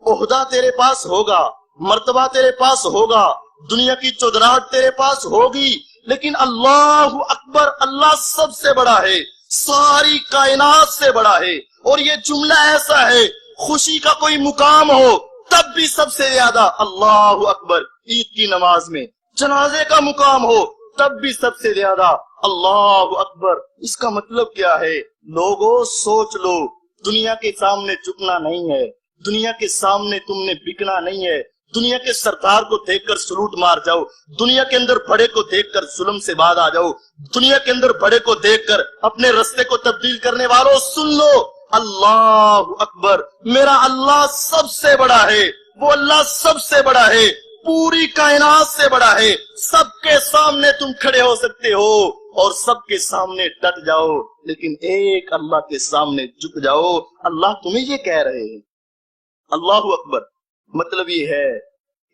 عہدہ تیرے پاس ہوگا، مرتبہ تیرے پاس ہوگا، دنیا کی چودراہٹ تیرے پاس ہوگی، لیکن اللہ اکبر، اللہ سب سے بڑا ہے، ساری کائنات سے بڑا ہے۔ اور یہ جملہ ایسا ہے، خوشی کا کوئی مقام ہو تب بھی سب سے زیادہ اللہ اکبر، عید کی نماز میں جنازے کا مقام ہو تب بھی سب سے زیادہ اللہ اکبر۔ اس کا مطلب کیا ہے؟ لوگوں سوچ لو، دنیا کے سامنے جھکنا نہیں ہے، دنیا کے سامنے تم نے بکنا نہیں ہے، دنیا کے سردار کو دیکھ کر سلوٹ مار جاؤ، دنیا کے اندر بڑے کو دیکھ کر ظلم سے بعد آ جاؤ، دنیا کے اندر بڑے کو دیکھ کر اپنے رستے کو تبدیل کرنے والوں سن لو، اللہ اکبر، میرا اللہ سب سے بڑا ہے، وہ اللہ سب سے بڑا ہے، پوری کائنات سے بڑا ہے۔ سب کے سامنے تم کھڑے ہو سکتے ہو اور سب کے سامنے ڈٹ جاؤ، لیکن ایک اللہ کے سامنے جھک جاؤ۔ اللہ تمہیں یہ کہہ رہے ہیں، اللہ اکبر، مطلب یہ ہے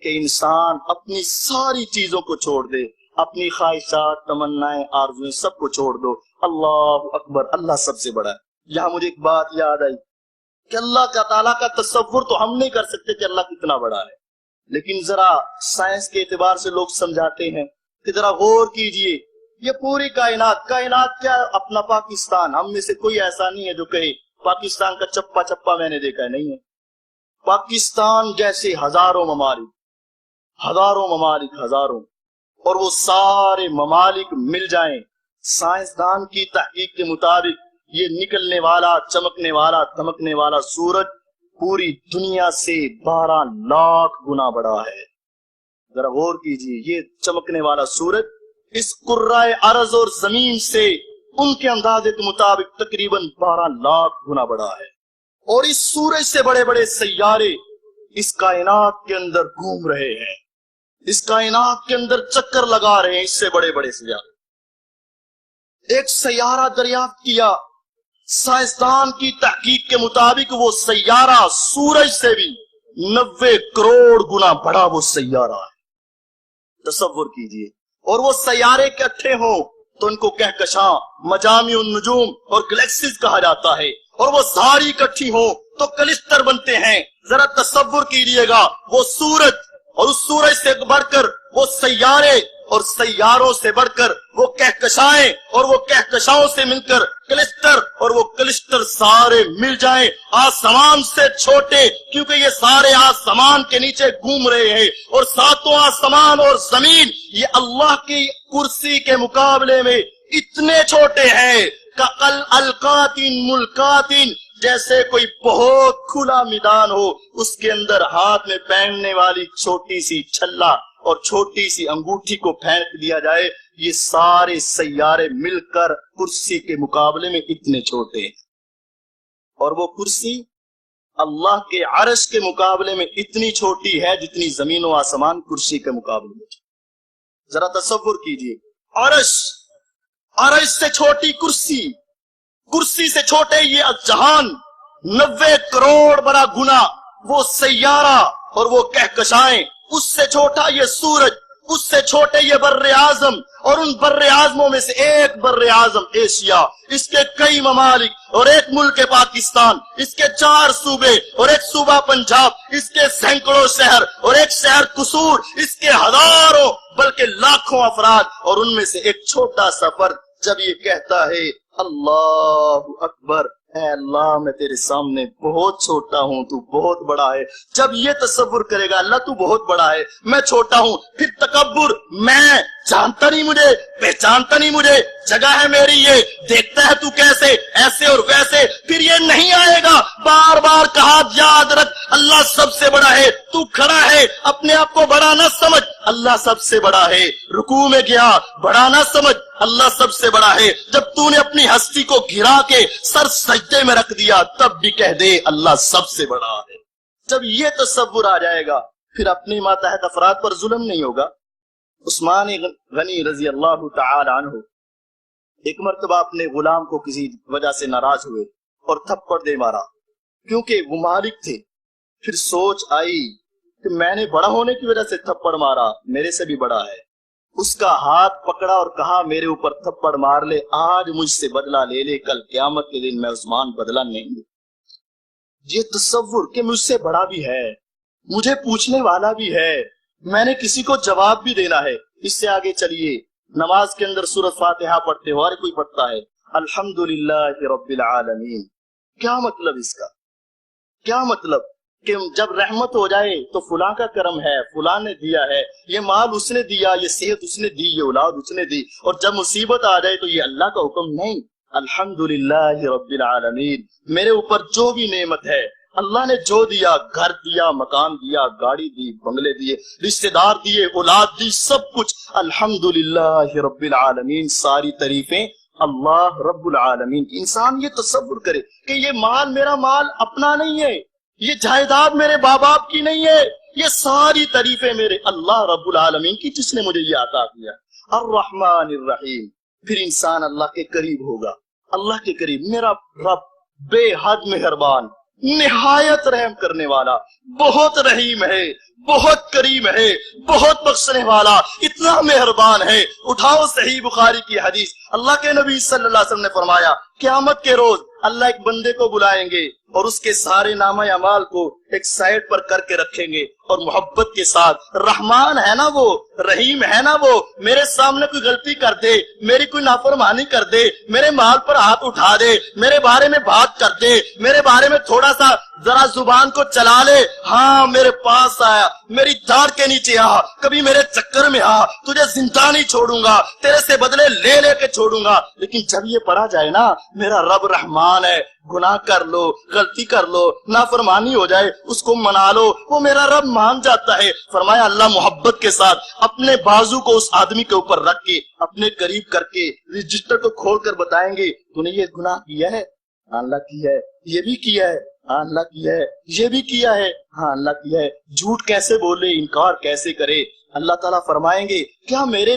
کہ انسان اپنی ساری چیزوں کو چھوڑ دے، اپنی خواہشات، تمنائیں، آرزویں سب کو چھوڑ دو، اللہ اکبر، اللہ سب سے بڑا ہے۔ یہاں مجھے ایک بات یاد آئی کہ اللہ کا تعالیٰ کا تصور تو ہم نہیں کر سکتے کہ اللہ کتنا بڑا ہے، لیکن ذرا سائنس کے اعتبار سے لوگ سمجھاتے ہیں کہ ذرا غور کیجئے، یہ پوری کائنات کیا اپنا پاکستان، ہم میں سے کوئی ایسا نہیں ہے جو کہے پاکستان کا چپا چپا میں نے دیکھا ہے، نہیں ہے۔ پاکستان جیسے ہزاروں ممالک، ہزاروں، اور وہ سارے ممالک مل جائیں، سائنسدان کی تحقیق کے مطابق یہ نکلنے والا، چمکنے والا، دمکنے والا سورج پوری دنیا سے 12 لاکھ گنا بڑا ہے۔ ذرا غور کیجئے، یہ چمکنے والا سورج اس کرۂ ارض اور زمین سے ان کے اندازے کے مطابق تقریباً 12 لاکھ گنا بڑا ہے، اور اس سورج سے بڑے بڑے سیارے اس کائنات کے اندر گھوم رہے ہیں، اس کائنات کے اندر چکر لگا رہے ہیں، اس سے بڑے بڑے سیارے۔ ایک سیارہ دریافت کیا، سائنسدان کی تحقیق کے مطابق وہ سیارہ سورج سے بھی 90 کروڑ گنا بڑا وہ سیارہ ہے، تصور کیجئے۔ اور وہ سیارے اکٹھے ہوں تو ان کو کہکشاں، مجامع النجوم اور گلیکسیز کہا جاتا ہے، اور وہ ساری اکٹھی ہوں تو کلسٹر بنتے ہیں۔ ذرا تصور کیجئے گا، وہ سورج اور اس سورج سے بڑھ کر وہ سیارے، اور سیاروں سے بڑھ کر وہ کہکشائیں، اور وہ کہکشاؤں سے مل کر کلسٹر، اور وہ کلسٹر سارے مل جائیں آسمان سے چھوٹے، کیونکہ یہ سارے آسمان کے نیچے گھوم رہے ہیں، اور ساتوں آسمان اور زمین یہ اللہ کی کرسی کے مقابلے میں اتنے چھوٹے ہیں کہ القاتن ملکاتن، جیسے کوئی بہت کھلا میدان ہو، اس کے اندر ہاتھ میں پہننے والی چھوٹی سی چھلا اور چھوٹی سی انگوٹھی کو پھینک دیا جائے، یہ سارے سیارے مل کر کرسی کے مقابلے میں اتنے چھوٹے ہیں۔ اور وہ کرسی اللہ کے عرش کے مقابلے میں اتنی چھوٹی ہے جتنی زمین و آسمان کرسی کے مقابلے میں. ذرا تصور کیجئے, عرش سے چھوٹی کرسی, کرسی سے چھوٹے یہ جہان, 90 کروڑ بڑا گنا وہ سیارہ اور وہ کہکشائیں, اس سے چھوٹا یہ سورج, اس سے چھوٹے یہ بر اعظم, اور ان بر اعظموں میں سے ایک بر اعظم ایشیا, اس کے کئی ممالک اور ایک ملک پاکستان, اس کے 4 صوبے اور ایک صوبہ پنجاب, اس کے سینکڑوں شہر اور ایک شہر قصور, اس کے ہزاروں بلکہ لاکھوں افراد, اور ان میں سے ایک چھوٹا سا فرد جب یہ کہتا ہے اللہ اکبر, اے اللہ میں تیرے سامنے بہت چھوٹا ہوں, تو بہت بڑا ہے. جب یہ تصور کرے گا اللہ تو بہت بڑا ہے, میں چھوٹا ہوں, پھر تکبر, میں جانتا نہیں مجھے, پہچانتا نہیں مجھے, جگہ ہے میری یہ, دیکھتا ہے تو کیسے, ایسے اور ویسے, پھر یہ نہیں آئے گا. بار بار کہا یاد رکھ اللہ سب سے بڑا ہے, تو کھڑا ہے اپنے آپ کو بڑا نہ سمجھ, اللہ سب سے بڑا ہے. رکوع میں گیا, بڑا نہ سمجھ, اللہ سب سے بڑا ہے. جب تو نے اپنی ہستی کو گرا کے سر سجدے میں رکھ دیا تب بھی کہہ دے اللہ سب سے بڑا ہے. جب یہ تصور آ جائے گا پھر اپنے ماتحت افراد پر ظلم نہیں ہوگا. عثمان غنی رضی اللہ تعالی عنہ ایک مرتبہ اپنے غلام کو کسی وجہ سے ناراض ہوئے اور تھپڑ دے مارا, کیونکہ وہ مالک تھے. پھر سوچ آئی کہ میں نے بڑا ہونے کی وجہ سے تھپڑ مارا, میرے سے بھی بڑا ہے. اس کا ہاتھ پکڑا اور کہا میرے اوپر تھپڑ مار لے, آج مجھ سے بدلہ لے لے, کل قیامت کے دن میں عثمان بدلہ نہیں لوں. یہ تصور کہ مجھ سے بڑا بھی ہے, مجھے پوچھنے والا بھی ہے, میں نے کسی کو جواب بھی دینا ہے. اس سے آگے چلیے, نماز کے اندر سورۃ فاتحہ پڑھتے ہو, ہر کوئی پڑھتا ہے الحمدللہ رب العالمین. کیا مطلب اس کا, کیا مطلب کہ جب رحمت ہو جائے تو فلاں کا کرم ہے, فلاں نے دیا ہے, یہ مال اس نے دیا, یہ صحت اس نے دی, یہ اولاد اس نے دی, اور جب مصیبت آ جائے تو یہ اللہ کا حکم نہیں. الحمدللہ رب العالمین, میرے اوپر جو بھی نعمت ہے اللہ نے جو دیا, گھر دیا, مکان دیا, گاڑی دی, بنگلے دیے, رشتہ دار دیے, اولاد دی, سب کچھ الحمدللہ رب العالمین, ساری تعریفیں اللہ رب العالمین. انسان یہ تصور کرے کہ یہ مال میرا مال اپنا نہیں ہے, یہ جائیداد میرے باپ باپ کی نہیں ہے, یہ ساری تعریفیں میرے اللہ رب العالمین کی جس نے مجھے یہ عطا کیا. الرحمن الرحیم, پھر انسان اللہ کے قریب ہوگا, اللہ کے قریب. میرا رب بے حد مہربان, نہایت رحم کرنے والا, بہت رحیم ہے, بہت کریم ہے, بہت بخشنے والا, اتنا مہربان ہے. اٹھاؤ صحیح بخاری کی حدیث, اللہ کے نبی صلی اللہ علیہ وسلم نے فرمایا قیامت کے روز اللہ ایک بندے کو بلائیں گے اور اس کے سارے نامہ اعمال کو ایک سائڈ پر کر کے رکھیں گے اور محبت کے ساتھ, رحمان ہے نا وہ, رحیم ہے نا وہ, میرے سامنے کوئی غلطی کر دے, میری کوئی نافرمانی کر دے, میرے مال پر ہاتھ اٹھا دے, میرے بارے میں بات کر دے, میرے بارے میں تھوڑا سا ذرا زبان کو چلا لے, ہاں میرے پاس آیا, میری داڑھ کے نیچے آ, کبھی میرے چکر میں آ, تجھے زندہ نہیں چھوڑوں گا, تیرے سے بدلے لے لے کے چھوڑوں گا. لیکن جب یہ پڑھا جائے نا میرا رب رحمان ہے, گناہ کر لو, غلطی کر لو, نافرمانی ہو جائے, اس کو منا لو, وہ میرا رب مان جاتا ہے. فرمایا اللہ محبت کے ساتھ اپنے بازو کو اس آدمی کے اوپر رکھ کے اپنے قریب کر کے رجسٹر کو کھول کر بتائیں گے تو نے یہ گناہ کیا ہے, ہاں اللہ کیا ہے, یہ بھی کیا ہے, ہاں اللہ کیا ہے, یہ بھی کیا ہے, ہاں اللہ کیا ہے. جھوٹ کیسے بولے, انکار کیسے کرے. اللہ تعالیٰ فرمائیں گے کیا میرے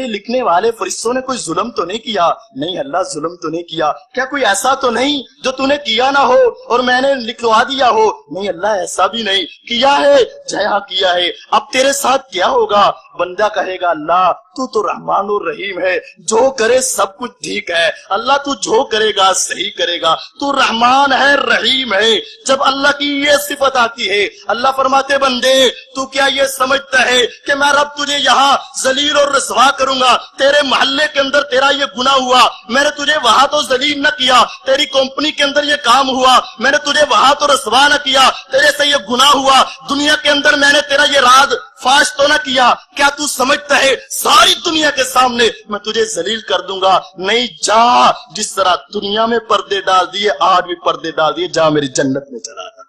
لکھنے والے فرشتوں نے کوئی ظلم تو نہیں کیا؟ نہیں اللہ ظلم تو نہیں کیا. کیا کوئی ایسا تو نہیں جو تو نے کیا نہ ہو اور میں نے لکھوا دیا ہو؟ نہیں اللہ ایسا بھی نہیں کیا ہے, جہاں کیا ہے. اب تیرے ساتھ کیا ہوگا؟ بندہ کہے گا اللہ تو رحمان الرحیم ہے, جو کرے سب کچھ ٹھیک ہے, اللہ تو جو کرے گا صحیح کرے گا, تو رحمان ہے رحیم ہے. جب اللہ کی یہ صفت آتی ہے اللہ فرماتے بندے تو کیا یہ سمجھتا ہے کہ میں رب تجھے یہاں ذلیل اور رسوا کروں گا؟ تیرے محلے کے اندر تیرا یہ گناہ ہوا, میں نے تجھے وہاں تو ذلیل نہ کیا. تیری کمپنی کے اندر یہ کام ہوا, میں نے تجھے وہاں تو رسوا نہ کیا. تیرے سے یہ گناہ ہوا, دنیا کے اندر میں نے تیرا یہ راز فاش تو نہ کیا. کیا تو سمجھتا ہے ساری دنیا کے سامنے میں تجھے ذلیل کر دوں گا؟ نہیں, جا جس طرح دنیا میں پردے ڈال دیے آج بھی پردے ڈال دیے, جا میری جنت میں چلا جا.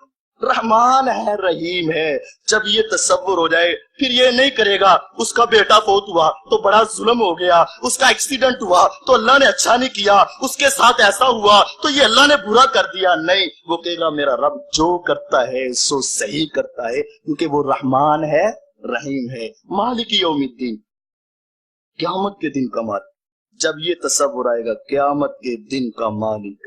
رحمان ہے رحیم ہے. جب یہ تصور ہو جائے پھر یہ نہیں کرے گا اس کا بیٹا فوت ہوا تو بڑا ظلم ہو گیا, اس کا ایکسیڈنٹ ہوا تو اللہ نے اچھا نہیں کیا, اس کے ساتھ ایسا ہوا تو یہ اللہ نے برا کر دیا. نہیں, وہ کہے گا میرا رب جو کرتا ہے سو صحیح کرتا ہے, کیونکہ وہ رحمان ہے رحیم ہے. مالک یوم الدین, قیامت کے دن کا مالک. جب یہ تصور آئے گا قیامت کے دن کا مالک,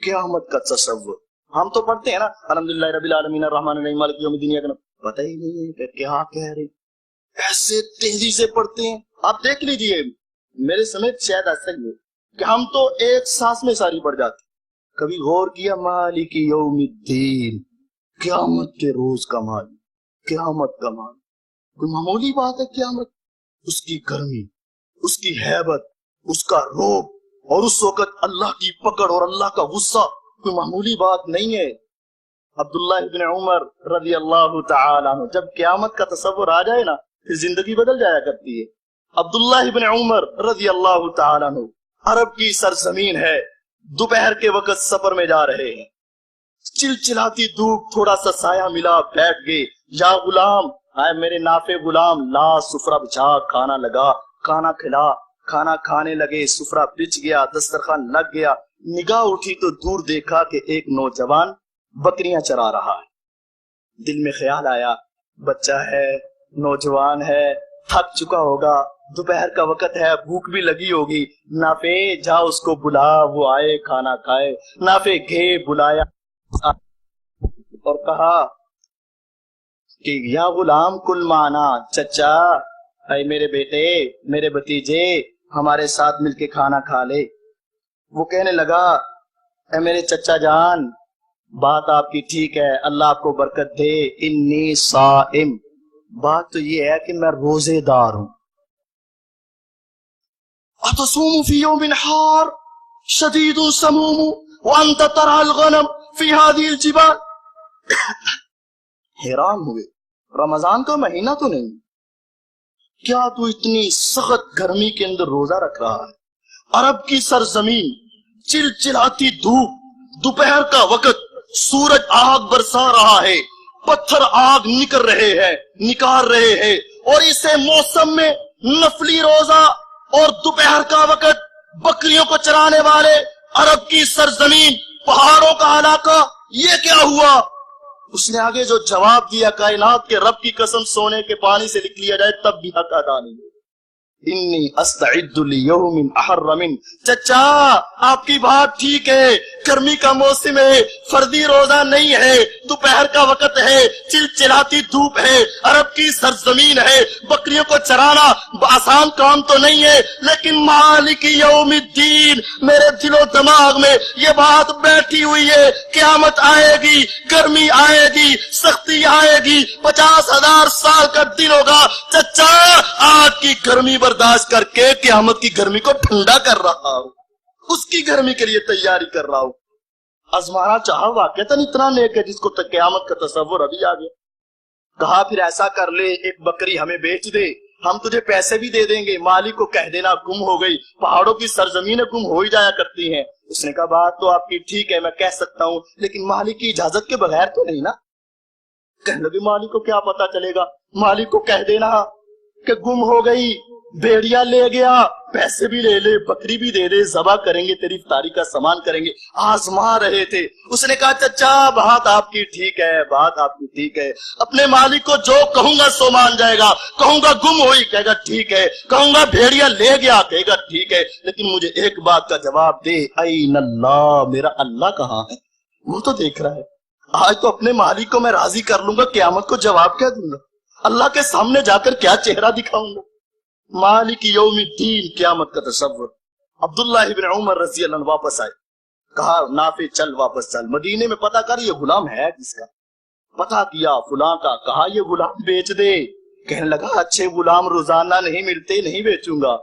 قیامت کا تصور. ہم تو پڑھتے ہیں نا الحمدللہ رب العالمین الرحمن الرحیم مالک یوم الدین, کا پتہ ہی نہیں ہے کہ کیا کہہ رہے, ایسے تیزی سے پڑھتے ہیں. آپ دیکھ لیجئے, میرے سمیت شاید ایسا ہی ہے کہ ہم تو ایک سانس میں ساری پڑھ جاتے. کبھی غور کیا مالک یوم الدین, قیامت کے روز کا مالک, قیامت کا مالک. کوئی معمولی بات ہے قیامت؟ اس کی گرمی, اس کی ہیبت, اس کا روب, اور اس وقت اللہ کی پکڑ اور اللہ کا غصہ کوئی معمولی بات نہیں ہے. عبداللہ ابن عمر رضی اللہ تعالیٰ عنہ, جب قیامت کا تصور آ جائے نا پھر زندگی بدل جایا کرتی ہے. عبداللہ ابن عمر رضی اللہ تعالیٰ عنہ عرب کی سرزمین ہے, دوپہر کے وقت سفر میں جا رہے ہیں, چلچلاتی دھوپ, تھوڑا سا سایہ ملا, بیٹھ گئے. یا غلام, آئے میرے نافع غلام, لا سفرہ بچھا, کھانا لگا, کھانا کھلا. کھانا کھانے لگے, سفرہ بچ گیا, دسترخوان لگ گیا. نگاہ اٹھی تو دور دیکھا کہ ایک نوجوان بکریاں چرا رہا ہے. دل میں خیال آیا بچہ ہے, نوجوان ہے, تھک چکا ہوگا, دوپہر کا وقت ہے, بھوک بھی لگی ہوگی. نافع جا اس کو بلا, وہ آئے کھانا کھائے. نافع گئے, بلایا اور کہا کہ یا غلام کل مانا, چچا اے میرے بیٹے, میرے بھتیجے, ہمارے ساتھ مل کے کھانا کھا لے. وہ کہنے لگا اے میرے چچا جان, بات آپ کی ٹھیک ہے, اللہ آپ کو برکت دے, انی صائم, بات تو یہ ہے کہ میں روزے دار ہوں. اتصوم فی یوم حار شدید سموم وانت ترى الغنم فی هذه الجبال. حیران ہوئے, رمضان کا مہینہ تو نہیں, کیا تو اتنی سخت گرمی کے اندر روزہ رکھ رہا ہے؟ عرب کی سرزمین, چلچلاتی دھوپ, دوپہر کا وقت, سورج آگ برسا رہا ہے, پتھر آگ نکل رہے ہیں, نکال رہے ہیں, اور اسے موسم میں نفلی روزہ اور دوپہر کا وقت, بکریوں کو چرانے والے, عرب کی سرزمین, پہاڑوں کا علاقہ, یہ کیا ہوا؟ اس نے آگے جو جواب دیا, کائنات کے رب کی قسم سونے کے پانی سے لکھ لیا جائے تب بھی حق ادا نہیں. انی استعد لیوم احر من. چچا آپ کی بات ٹھیک ہے, گرمی کا موسم ہے, فردی روزہ نہیں ہے, دوپہر کا وقت ہے, چلچلاتی دھوپ ہے, عرب کی سرزمین ہے, بکریوں کو چرانا آسان کام تو نہیں ہے, لیکن مالک یوم الدین, میرے دل و دماغ میں یہ بات بیٹھی ہوئی ہے, قیامت آئے گی, گرمی آئے گی, سختی آئے گی, 50,000 سال کا دن ہوگا. چچا آج کی گرمی برداشت کر کے قیامت کی گرمی کو ٹھنڈا کر رہا ہوں, اس کی گرمی کے لیے تیاری کر رہا ہوں. آزمانا چاہا واقعتاً اتنا نیک ہے جس کو قیامت کا تصور ابھی آ گیا. کہا پھر ایسا کر لے, ایک بکری ہمیں بیچ دے, ہم تجھے پیسے بھی دے دیں گے, مالک کو کہہ دینا گم ہو گئی, پہاڑوں کی سرزمینیں گم ہو ہی جایا کرتی ہیں. اس نے کہا بات تو آپ کی ٹھیک ہے, میں کہہ سکتا ہوں, لیکن مالک کی اجازت کے بغیر تو نہیں نا. کہنے لگے مالک کو کیا پتا چلے گا, مالک کو کہہ دینا کہ گم ہو گئی, بھیڑیا لے گیا, پیسے بھی لے لے, بکری بھی دے دے, ذبح کریں گے, تیری افطاری کا سامان کریں گے. آزما رہے تھے. اس نے کہا چچا بات آپ کی ٹھیک ہے, بات آپ کی ٹھیک ہے, اپنے مالک کو جو کہوں گا سو مان جائے گا, کہوں گا گم ہوئی کہے گا ٹھیک ہے, کہوں گا بھیڑیا لے گیا کہے گا ٹھیک ہے, لیکن مجھے ایک بات کا جواب دے, این اللہ, میرا اللہ کہاں ہے؟ وہ تو دیکھ رہا ہے. آج تو اپنے مالک کو میں راضی کر لوں گا, قیامت کو جواب کیا دوں گا, اللہ کے سامنے جا کر کیا چہرہ دکھاؤں گا. مالک یوم الدین, قیامت کا تصور. عبداللہ ابن عمر رضی اللہ عنہ واپس آئے, کہا نافع چل واپس چل, مدینے میں پتہ کر یہ غلام ہے کس کا. پتہ کیا فلاں کا, کہا یہ غلام بیچ دے. کہنے لگا اچھے غلام روزانہ نہیں ملتے, نہیں بیچوں گا.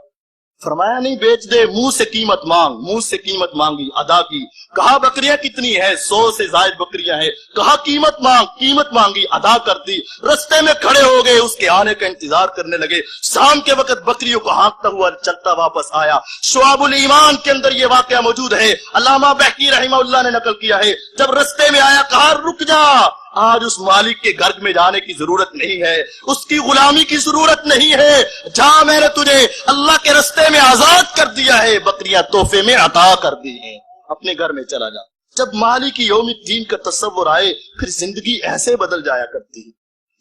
فرمایا نہیں بیچ دے, منہ سے قیمت مانگ. منہ سے قیمت مانگی, ادا کی. کہا بکریاں کتنی ہے, 100 سے زائد بکریاں ہیں. کہا قیمت مانگ, قیمت مانگی, ادا کر دی. رستے میں کھڑے ہو گئے, اس کے آنے کا انتظار کرنے لگے. شام کے وقت بکریوں کو ہانکتا ہوا چلتا واپس آیا. شعب الایمان کے اندر یہ واقعہ موجود ہے, علامہ بہقی رحمہ اللہ نے نقل کیا ہے. جب رستے میں آیا کہا رک جا, آج اس مالک کے گھر میں جانے کی ضرورت نہیں ہے، اس کی غلامی کی ضرورت نہیں ہے، جہاں میں نے تجھے اللہ کے رستے میں آزاد کر دیا ہے، بکریاں تحفے میں عطا کر دی ہیں، اپنے گھر میں چلا جا۔ جب مالک یوم الدین کا تصور آئے پھر زندگی ایسے بدل جایا کرتی ہے۔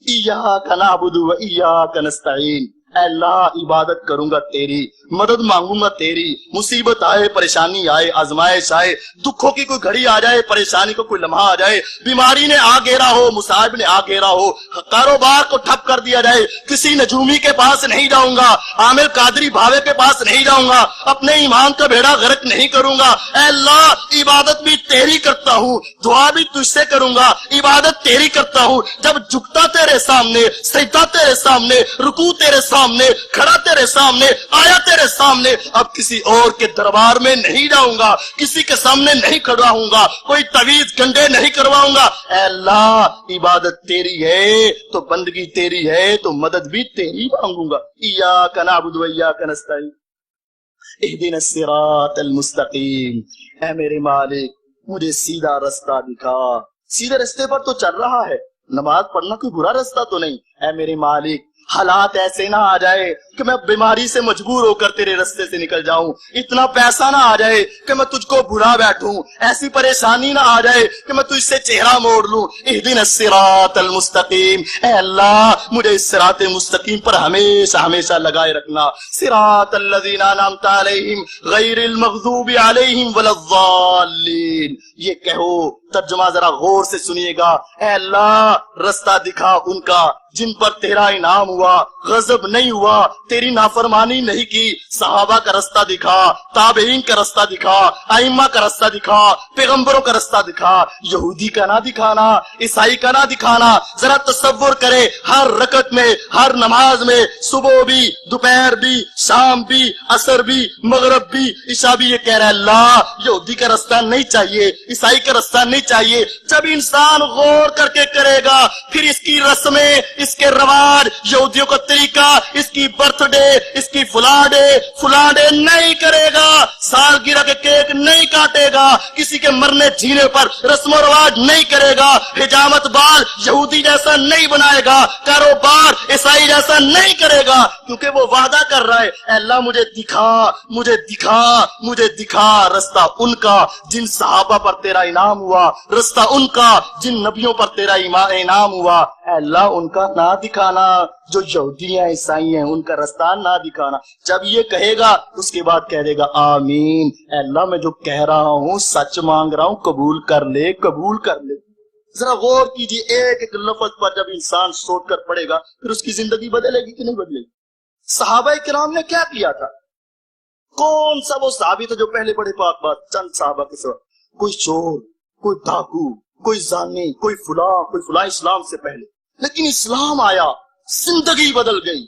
ایاک نعبد و ایاک نستعین، اے اللہ عبادت کروں گا تیری، مدد مانگوں گا تیری، مصیبت آئے، پریشانی آئے، آزمائش آئے، دکھوں کی کوئی گھڑی آ جائے، پریشانی کو کوئی لمحہ آ جائے، بیماری نے آ گھیرا ہو، مصائب نے آ گھیرا ہو، کاروبار کو ٹھپ کر دیا جائے، کسی نجومی کے پاس نہیں جاؤں گا، عامر قادری بھاوے کے پاس نہیں جاؤں گا، اپنے ایمان کا بیڑا غرق نہیں کروں گا، اے اللہ عبادت بھی تیری کرتا ہوں، دعا بھی تجھ سے کروں گا، عبادت تیری کرتا ہوں، جب جھکتا تیرے سامنے، سجدہ تیرے سامنے، رکوع تیرے سامنے، کھڑا تیرے سامنے، آیا تیرے سامنے، اب کسی اور کے دربار میں نہیں جاؤں گا، کسی کے سامنے نہیں کھڑا ہوں گا، کوئی تعویذ گنڈے نہیں کرواؤں گا، اے اللہ عبادت تیری ہے تو بندگی تیری ہے تو مدد بھی تیری مانگوں گا۔ ایاک نعبد و ایاک نستعین اہدنا الصراط المستقیم، اے میرے مالک مجھے سیدھا رستہ دکھا، سیدھے رستے پر تو چل رہا ہے، نماز پڑھنا کوئی برا رستہ تو نہیں، اے میرے مالک حالات ایسے نہ آ جائے کہ میں بیماری سے مجبور ہو کر تیرے رستے سے نکل جاؤں، اتنا پیسہ نہ آ جائے کہ میں تجھ کو بھلا بیٹھوں، ایسی پریشانی نہ آ جائے کہ میں تجھ سے چہرہ موڑ لوں۔ اہدنا الصراط المستقیم، اے اللہ مجھے اس صراط مستقیم پر ہمیشہ ہمیشہ لگائے رکھنا، صراط الذین انعمت علیہم غیر المغضوب علیہم ولا الضالین۔ یہ کہو، ترجمہ ذرا غور سے سنیے گا، اے اللہ رستہ دکھا ان کا جن پر تیرا انعام ہوا، غضب نہیں ہوا، تیری نافرمانی نہیں کی، صحابہ کا رستہ دکھا، تابعین کا رستہ دکھا، ائمہ کا رستہ دکھا، پیغمبروں کا رستہ دکھا، یہودی کا نہ دکھانا، عیسائی کا نہ دکھانا۔ ذرا تصور کرے ہر رکعت میں، ہر نماز میں، صبح بھی، دوپہر بھی، شام بھی، عصر بھی، مغرب بھی، عشاء بھی یہ کہہ رہا ہے اللہ یہودی کا رستہ نہیں چاہیے، عیسائی کا رستہ نہیں چاہیے۔ جب انسان غور کر کے کرے گا پھر اس کی رسمیں، اس کے رواج، یہودیوں کا طریقہ، اس کی برتھ ڈے، اس کی فلاں ڈے نہیں کرے گا، سالگرہ کے کیک نہیں کاٹے گا، کسی کے مرنے جینے پر رسم و رواج نہیں کرے گا، حجامت بال یہودی جیسا نہیں بنائے گا، کاروبار عیسائی جیسا نہیں کرے گا، کیونکہ وہ وعدہ کر رہا ہے اے اللہ مجھے دکھا، مجھے دکھا، مجھے دکھا رستہ ان کا جن صحابہ پر تیرا انعام ہوا، رستہ ان کا جن نبیوں پر تیرا انعام ہوا، اے اللہ ان کا نہ دکھانا، جو یہودی ہیں عیسائی ہیں ان کا رستہ نہ دکھانا۔ جب یہ کہے گا اس کے بعد کہہ دے گا آمین، اے اللہ میں جو کہہ رہا ہوں سچ مانگ رہا ہوں، قبول کر لے، قبول کر لے۔ ذرا غور کیجیے ایک ایک لفظ پر جب انسان سوچ کر پڑے گا پھر اس کی زندگی بدلے گی کہ نہیں بدلے گی۔ صحابہ کرام نے کیا کیا تھا؟ کون سا وہ صحابی تھا جو پہلے بڑے پاک بات چند صحابہ کے سوا، کوئی چور، کوئی ڈاکو، کوئی زانی، کوئی فلاں اسلام سے پہلے، لیکن اسلام آیا زندگی بدل گئی۔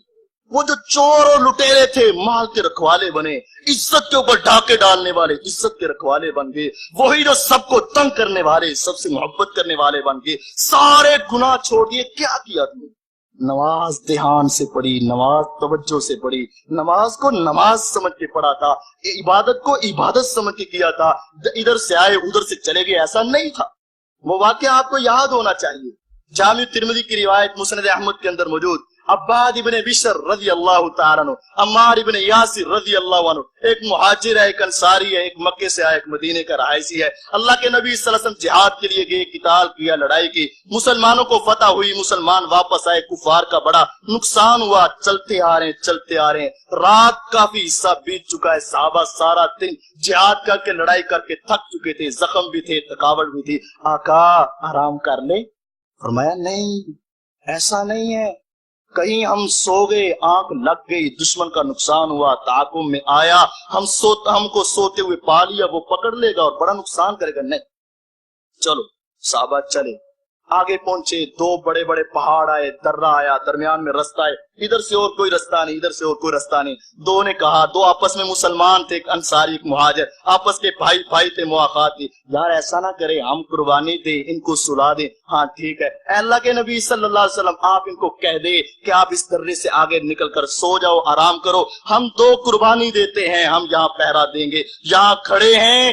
وہ جو چور اور لٹیرے تھے مال کے رکھوالے بنے، عزت کے اوپر ڈاکے ڈالنے والے عزت کے رکھوالے بن گئے، وہی جو سب کو تنگ کرنے والے سب سے محبت کرنے والے بن گئے، سارے گناہ چھوڑ دیے۔ کیا کیا تم نے؟ نماز دھیان سے پڑھی، نماز توجہ سے پڑھی، نماز کو نماز سمجھ کے پڑھا تھا، عبادت کو عبادت سمجھ کے کیا تھا، ادھر سے آئے ادھر سے چلے گئے ایسا نہیں تھا۔ وہ واقعہ آپ کو یاد ہونا چاہیے، جامع ترمذی کی روایت مسند احمد کے اندر موجود، عباد ابن بشر رضی اللہ تعالیٰ عنہ، عمار ابن یاسر رضی اللہ عنہ، ایک مہاجر ہے، ایک انصاری ہے، ایک مکے سے آیا، ایک مدینے کا رہائشی ہے۔ اللہ کے نبی صلی اللہ علیہ وسلم جہاد کے لیے گئے، قتال کیا، لڑائی کی، مسلمانوں کو فتح ہوئی، مسلمان واپس آئے، کفار کا بڑا نقصان ہوا، چلتے آ رہے ہیں، رات کافی حصہ بیت چکا ہے، صحابہ سارا دن جہاد کر کے لڑائی کر کے تھک چکے تھے، زخم بھی تھے، تھکاوٹ بھی تھی۔ آقا آرام کر لیں؟ فرمایا نہیں، ایسا نہیں ہے، کہیں ہم سو گئے، آنکھ لگ گئی، دشمن کا نقصان ہوا، تعاقب میں آیا، ہم کو سوتے ہوئے پا لیا، وہ پکڑ لے گا اور بڑا نقصان کرے گا۔ نہیں، چلو صحابہ چلے، آگے پہنچے، دو بڑے بڑے پہاڑ آئے، درہ آیا، درمیان میں رستہ ہے، ادھر سے اور کوئی رستہ نہیں، ادھر سے اور کوئی رستہ نہیں۔ دو نے کہا، دو آپس میں مسلمان تھے، ایک انصاری ایک مہاجر، آپس کے بھائی تھے، مواخات تھی، یار ایسا نہ کرے، ہم قربانی دیں، ان کو سلا دیں۔ ہاں ٹھیک ہے، اے اللہ کے نبی صلی اللہ علیہ وسلم آپ ان کو کہہ دے کہ آپ اس درے سے آگے نکل کر سو جاؤ، آرام کرو، ہم دو قربانی دیتے ہیں، ہم یہاں پہرا دیں گے، یہاں کھڑے ہیں،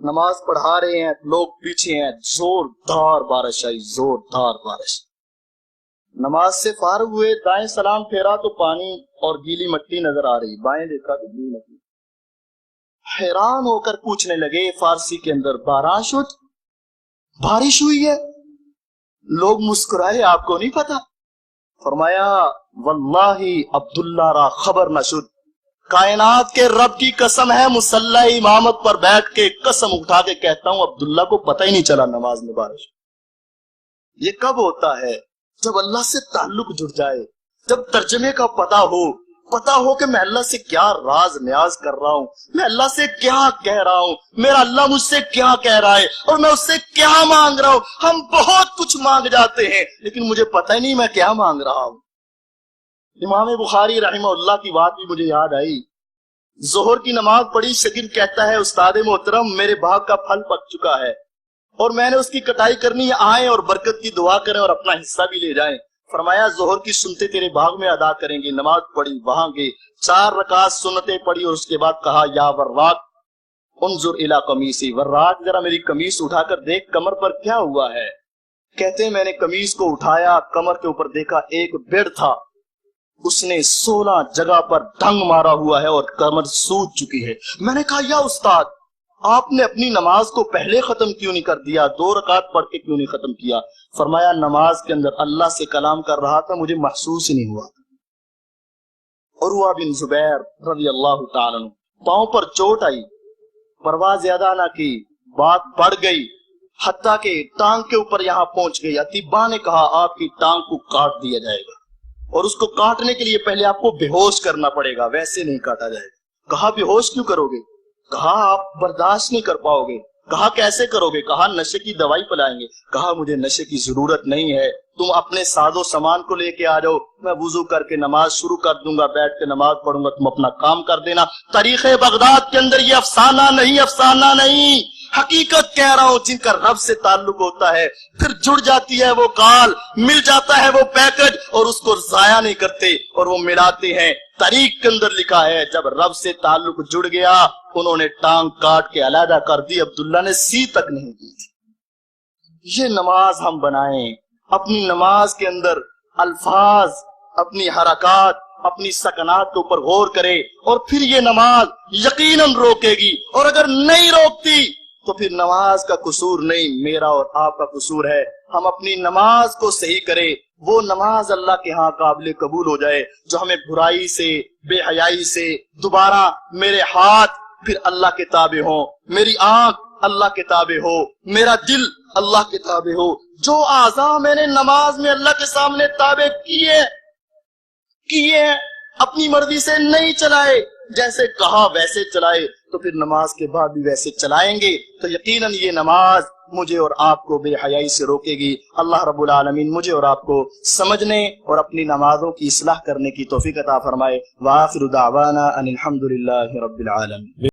نماز پڑھا رہے ہیں، لوگ پیچھے ہیں، زوردار بارش آئی، زوردار بارش۔ نماز سے فارغ ہوئے، دائیں سلام پھیرا تو پانی اور گیلی مٹی نظر آ رہی، بائیں دیکھا تو گیلی مٹی۔ حیران ہو کر پوچھنے لگے فارسی کے اندر، بارش ہوئی ہے؟ لوگ مسکرائے، آپ کو نہیں پتا؟ فرمایا واللہ عبداللہ را خبر نہ شد، کائنات کے رب کی قسم ہے، مصلی امامت پر بیٹھ کے قسم اٹھا کے کہتا ہوں عبداللہ کو پتہ ہی نہیں چلا نماز میں بارش۔ یہ کب ہوتا ہے؟ جب اللہ سے تعلق جڑ جائے، جب ترجمے کا پتہ ہو کہ میں اللہ سے کیا راز نیاز کر رہا ہوں، میں اللہ سے کیا کہہ رہا ہوں، میرا اللہ مجھ سے کیا کہہ رہا ہے اور میں اس سے کیا مانگ رہا ہوں۔ ہم بہت کچھ مانگ جاتے ہیں لیکن مجھے پتہ ہی نہیں میں کیا مانگ رہا ہوں۔ امام بخاری رحمہ اللہ کی بات بھی مجھے یاد آئی۔ ظہر کی نماز پڑھی، شاگرد کہتا ہے استاد محترم میرے باغ کا پھل پک چکا ہے اور میں نے اس کی کٹائی کرنی ہے، آئیں اور برکت کی دعا کریں اور اپنا حصہ بھی لے جائیں۔ فرمایا ظہر کی سنتیں تیرے باغ میں ادا کریں گے۔ نماز پڑھی، وہاں گئے، 4 رکعت سنتیں پڑھی اور اس کے بعد کہا یا وراق انظر الی قمیصی، وراق ذرا میری قمیص اٹھا کر دیکھ کمر پر کیا ہوا ہے۔ کہتے ہیں میں نے قمیص کو اٹھایا، کمر کے اوپر دیکھا ایک بیڑ تھا، اس نے 16 جگہ پر ڈنگ مارا ہوا ہے اور کمر سوج چکی ہے۔ میں نے کہا یا استاد آپ نے اپنی نماز کو پہلے ختم کیوں نہیں کر دیا، 2 رکعت پڑھ کے کیوں نہیں ختم کیا؟ فرمایا نماز کے اندر اللہ سے کلام کر رہا تھا، مجھے محسوس ہی نہیں ہوا۔ عروہ بن زبیر رضی اللہ تعالیٰ عنہ، پاؤں پر چوٹ آئی، پرواہ زیادہ نہ کی، بات بڑھ گئی حتیٰ کہ ٹانگ کے اوپر یہاں پہنچ گئی۔ اطباء نے کہا آپ کی ٹانگ کو کاٹ دیا جائے گا اور اس کو کاٹنے کے لیے پہلے آپ کو بے ہوش کرنا پڑے گا، ویسے نہیں کاٹا جائے گا۔ کہا بے ہوش کیوں کرو گے؟ کہا آپ برداشت نہیں کر پاؤ گے۔ کہا کیسے کرو گے؟ کہا نشے کی دوائی پلائیں گے۔ کہا مجھے نشے کی ضرورت نہیں ہے، تم اپنے ساز و سامان کو لے کے آ جاؤ، میں وضو کر کے نماز شروع کر دوں گا، بیٹھ کے نماز پڑھوں گا، تم اپنا کام کر دینا۔ تاریخ بغداد کے اندر یہ افسانہ نہیں، حقیقت کہہ رہا ہوں، جن کا رب سے تعلق ہوتا ہے پھر جڑ جاتی ہے وہ کال، مل جاتا ہے وہ پیکج اور اس کو ضائع نہیں کرتے اور وہ ملاتے ہیں۔ تاریخ کے اندر لکھا ہے جب رب سے تعلق جڑ گیا انہوں نے ٹانگ کاٹ کے علیحدہ کر دی، عبداللہ نے سی تک نہیں کی تھی۔ یہ نماز ہم بنائیں، اپنی نماز کے اندر الفاظ، اپنی حرکات، اپنی سکنات کے اوپر غور کرے اور پھر یہ نماز یقیناً روکے گی، اور اگر نہیں روکتی تو پھر نماز کا قصور نہیں، میرا اور آپ کا قصور ہے۔ ہم اپنی نماز کو صحیح کریں، وہ نماز اللہ کے ہاں قابل قبول ہو جائے جو ہمیں برائی سے، بے حیائی سے دوبارہ، میرے ہاتھ پھر اللہ کے تابع ہوں، میری آنکھ اللہ کے تابع ہو، میرا دل اللہ کے تابع ہو۔ جو اعضاء میں نے نماز میں اللہ کے سامنے تابع کیے اپنی مرضی سے نہیں چلائے، جیسے کہا ویسے چلائے، تو پھر نماز کے بعد بھی ویسے چلائیں گے تو یقیناً یہ نماز مجھے اور آپ کو بے حیائی سے روکے گی۔ اللہ رب العالمین مجھے اور آپ کو سمجھنے اور اپنی نمازوں کی اصلاح کرنے کی توفیق عطا فرمائے۔ وآخر دعوانا ان الحمد للہ رب العالمین۔